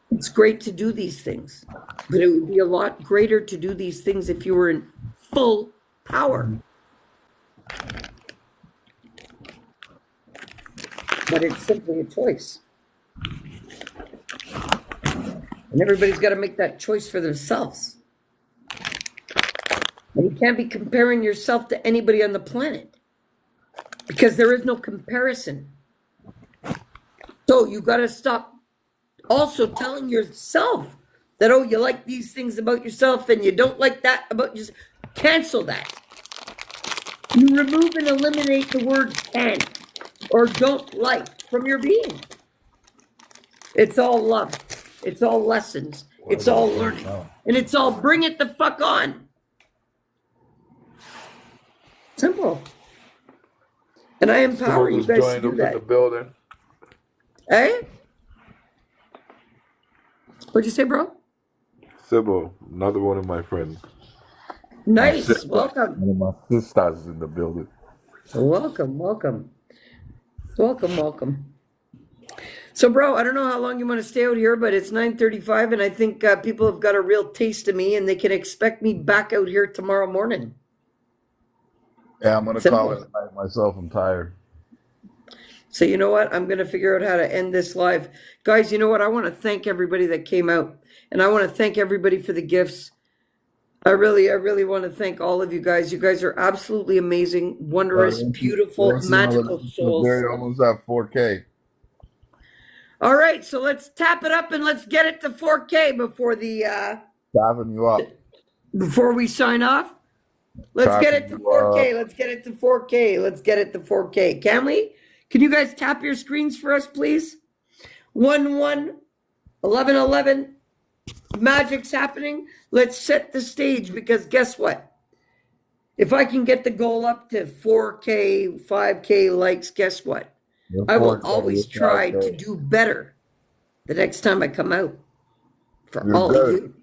[SPEAKER 1] it's great to do these things. But it would be a lot greater to do these things if you were in full power. But it's simply a choice. And everybody's got to make that choice for themselves. And you can't be comparing yourself to anybody on the planet because there is no comparison. So you got to stop also telling yourself that, oh, you like these things about yourself and you don't like that about yourself. Cancel that. You remove and eliminate the word can or don't like from your being. It's all love. It's all lessons. It's all learning. And it's all bring it the fuck on. Simple. And I empower you guys to do that.
[SPEAKER 2] In the building.
[SPEAKER 1] Hey? What'd you say, bro?
[SPEAKER 2] Sybil, another one of my friends.
[SPEAKER 1] Nice. Welcome.
[SPEAKER 2] One of my sisters in the building.
[SPEAKER 1] Welcome. Welcome. Welcome. Welcome. So, bro, I don't know how long you want to stay out here, but it's 9:35, and I think people have got a real taste of me, and they can expect me back out here tomorrow morning.
[SPEAKER 2] Yeah, I'm gonna call it a night myself. I'm tired.
[SPEAKER 1] So you know what? I'm going to figure out how to end this live. Guys, you know what? I want to thank everybody that came out, and I want to thank everybody for the gifts. I really want to thank all of you guys. You guys are absolutely amazing, wonderous, beautiful, magical souls.
[SPEAKER 2] They're almost at 4K.
[SPEAKER 1] All right, so let's tap it up and let's get it to 4K before
[SPEAKER 2] Tapping you up.
[SPEAKER 1] before we sign off. Let's get it to 4K. Let's get it to 4K. Let's get it to 4K. Can we? Can you guys tap your screens for us, please? 1-1, 11-11. Magic's happening. Let's set the stage because guess what? If I can get the goal up to 4K, 5K likes, guess what? I will always try to do better the next time I come out for all of you.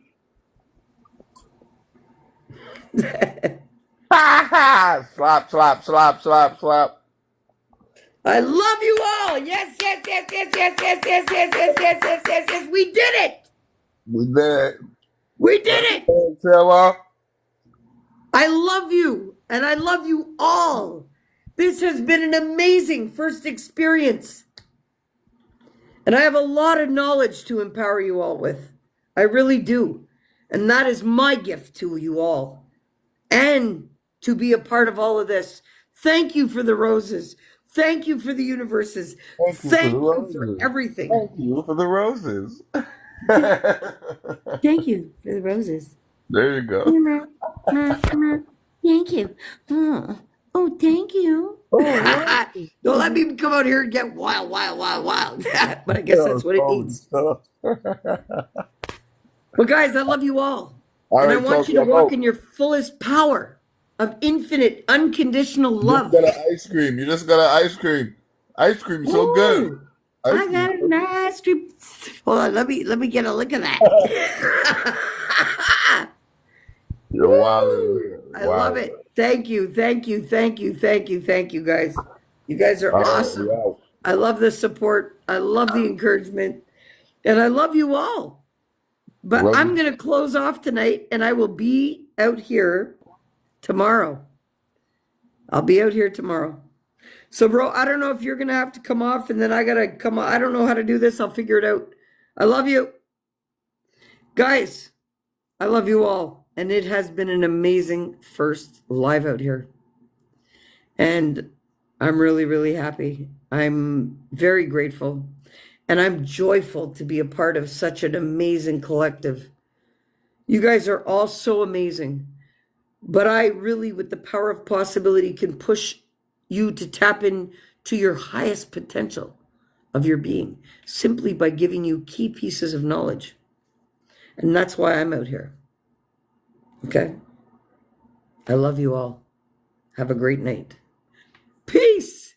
[SPEAKER 2] Slap, slap, slap, slap, slap.
[SPEAKER 1] I love you all. Yes, yes, yes, yes, yes, yes, yes, yes, yes, yes, yes, yes, yes. We did it.
[SPEAKER 2] We did it.
[SPEAKER 1] We did it.
[SPEAKER 2] Sarah.
[SPEAKER 1] I love you, and I love you all. This has been an amazing first experience. And I have a lot of knowledge to empower you all with. I really do. And that is my gift to you all. And to be a part of all of this. Thank you for the roses. Thank you for the universes. Thank you for everything.
[SPEAKER 2] Thank you for the roses.
[SPEAKER 1] Thank you for the roses.
[SPEAKER 2] There you go.
[SPEAKER 1] Thank you. Oh, thank you. Oh, don't let me come out here and get wild. But I guess that's what it needs. Well, guys, I love you all. And I want you to walk in your fullest power of infinite, unconditional love.
[SPEAKER 2] You just got an ice cream. You just got an ice cream. Ice cream, so good.
[SPEAKER 1] I got an ice cream. Hold on, let me get a look at that.
[SPEAKER 2] You're wild.
[SPEAKER 1] I love it. Thank you, guys. You guys are awesome. I love the support. I love the encouragement. And I love you all. But I'm going to close off tonight, and I will be out here tomorrow. I'll be out here tomorrow. So, bro, I don't know if you're going to have to come off, and then I got to come on. I don't know how to do this. I'll figure it out. I love you. Guys, I love you all. And it has been an amazing first live out here. And I'm really, really happy. I'm very grateful. And I'm joyful to be a part of such an amazing collective. You guys are all so amazing. But I really, with the power of possibility, can push you to tap into your highest potential of your being simply by giving you key pieces of knowledge. And that's why I'm out here. Okay? I love you all. Have a great night. Peace.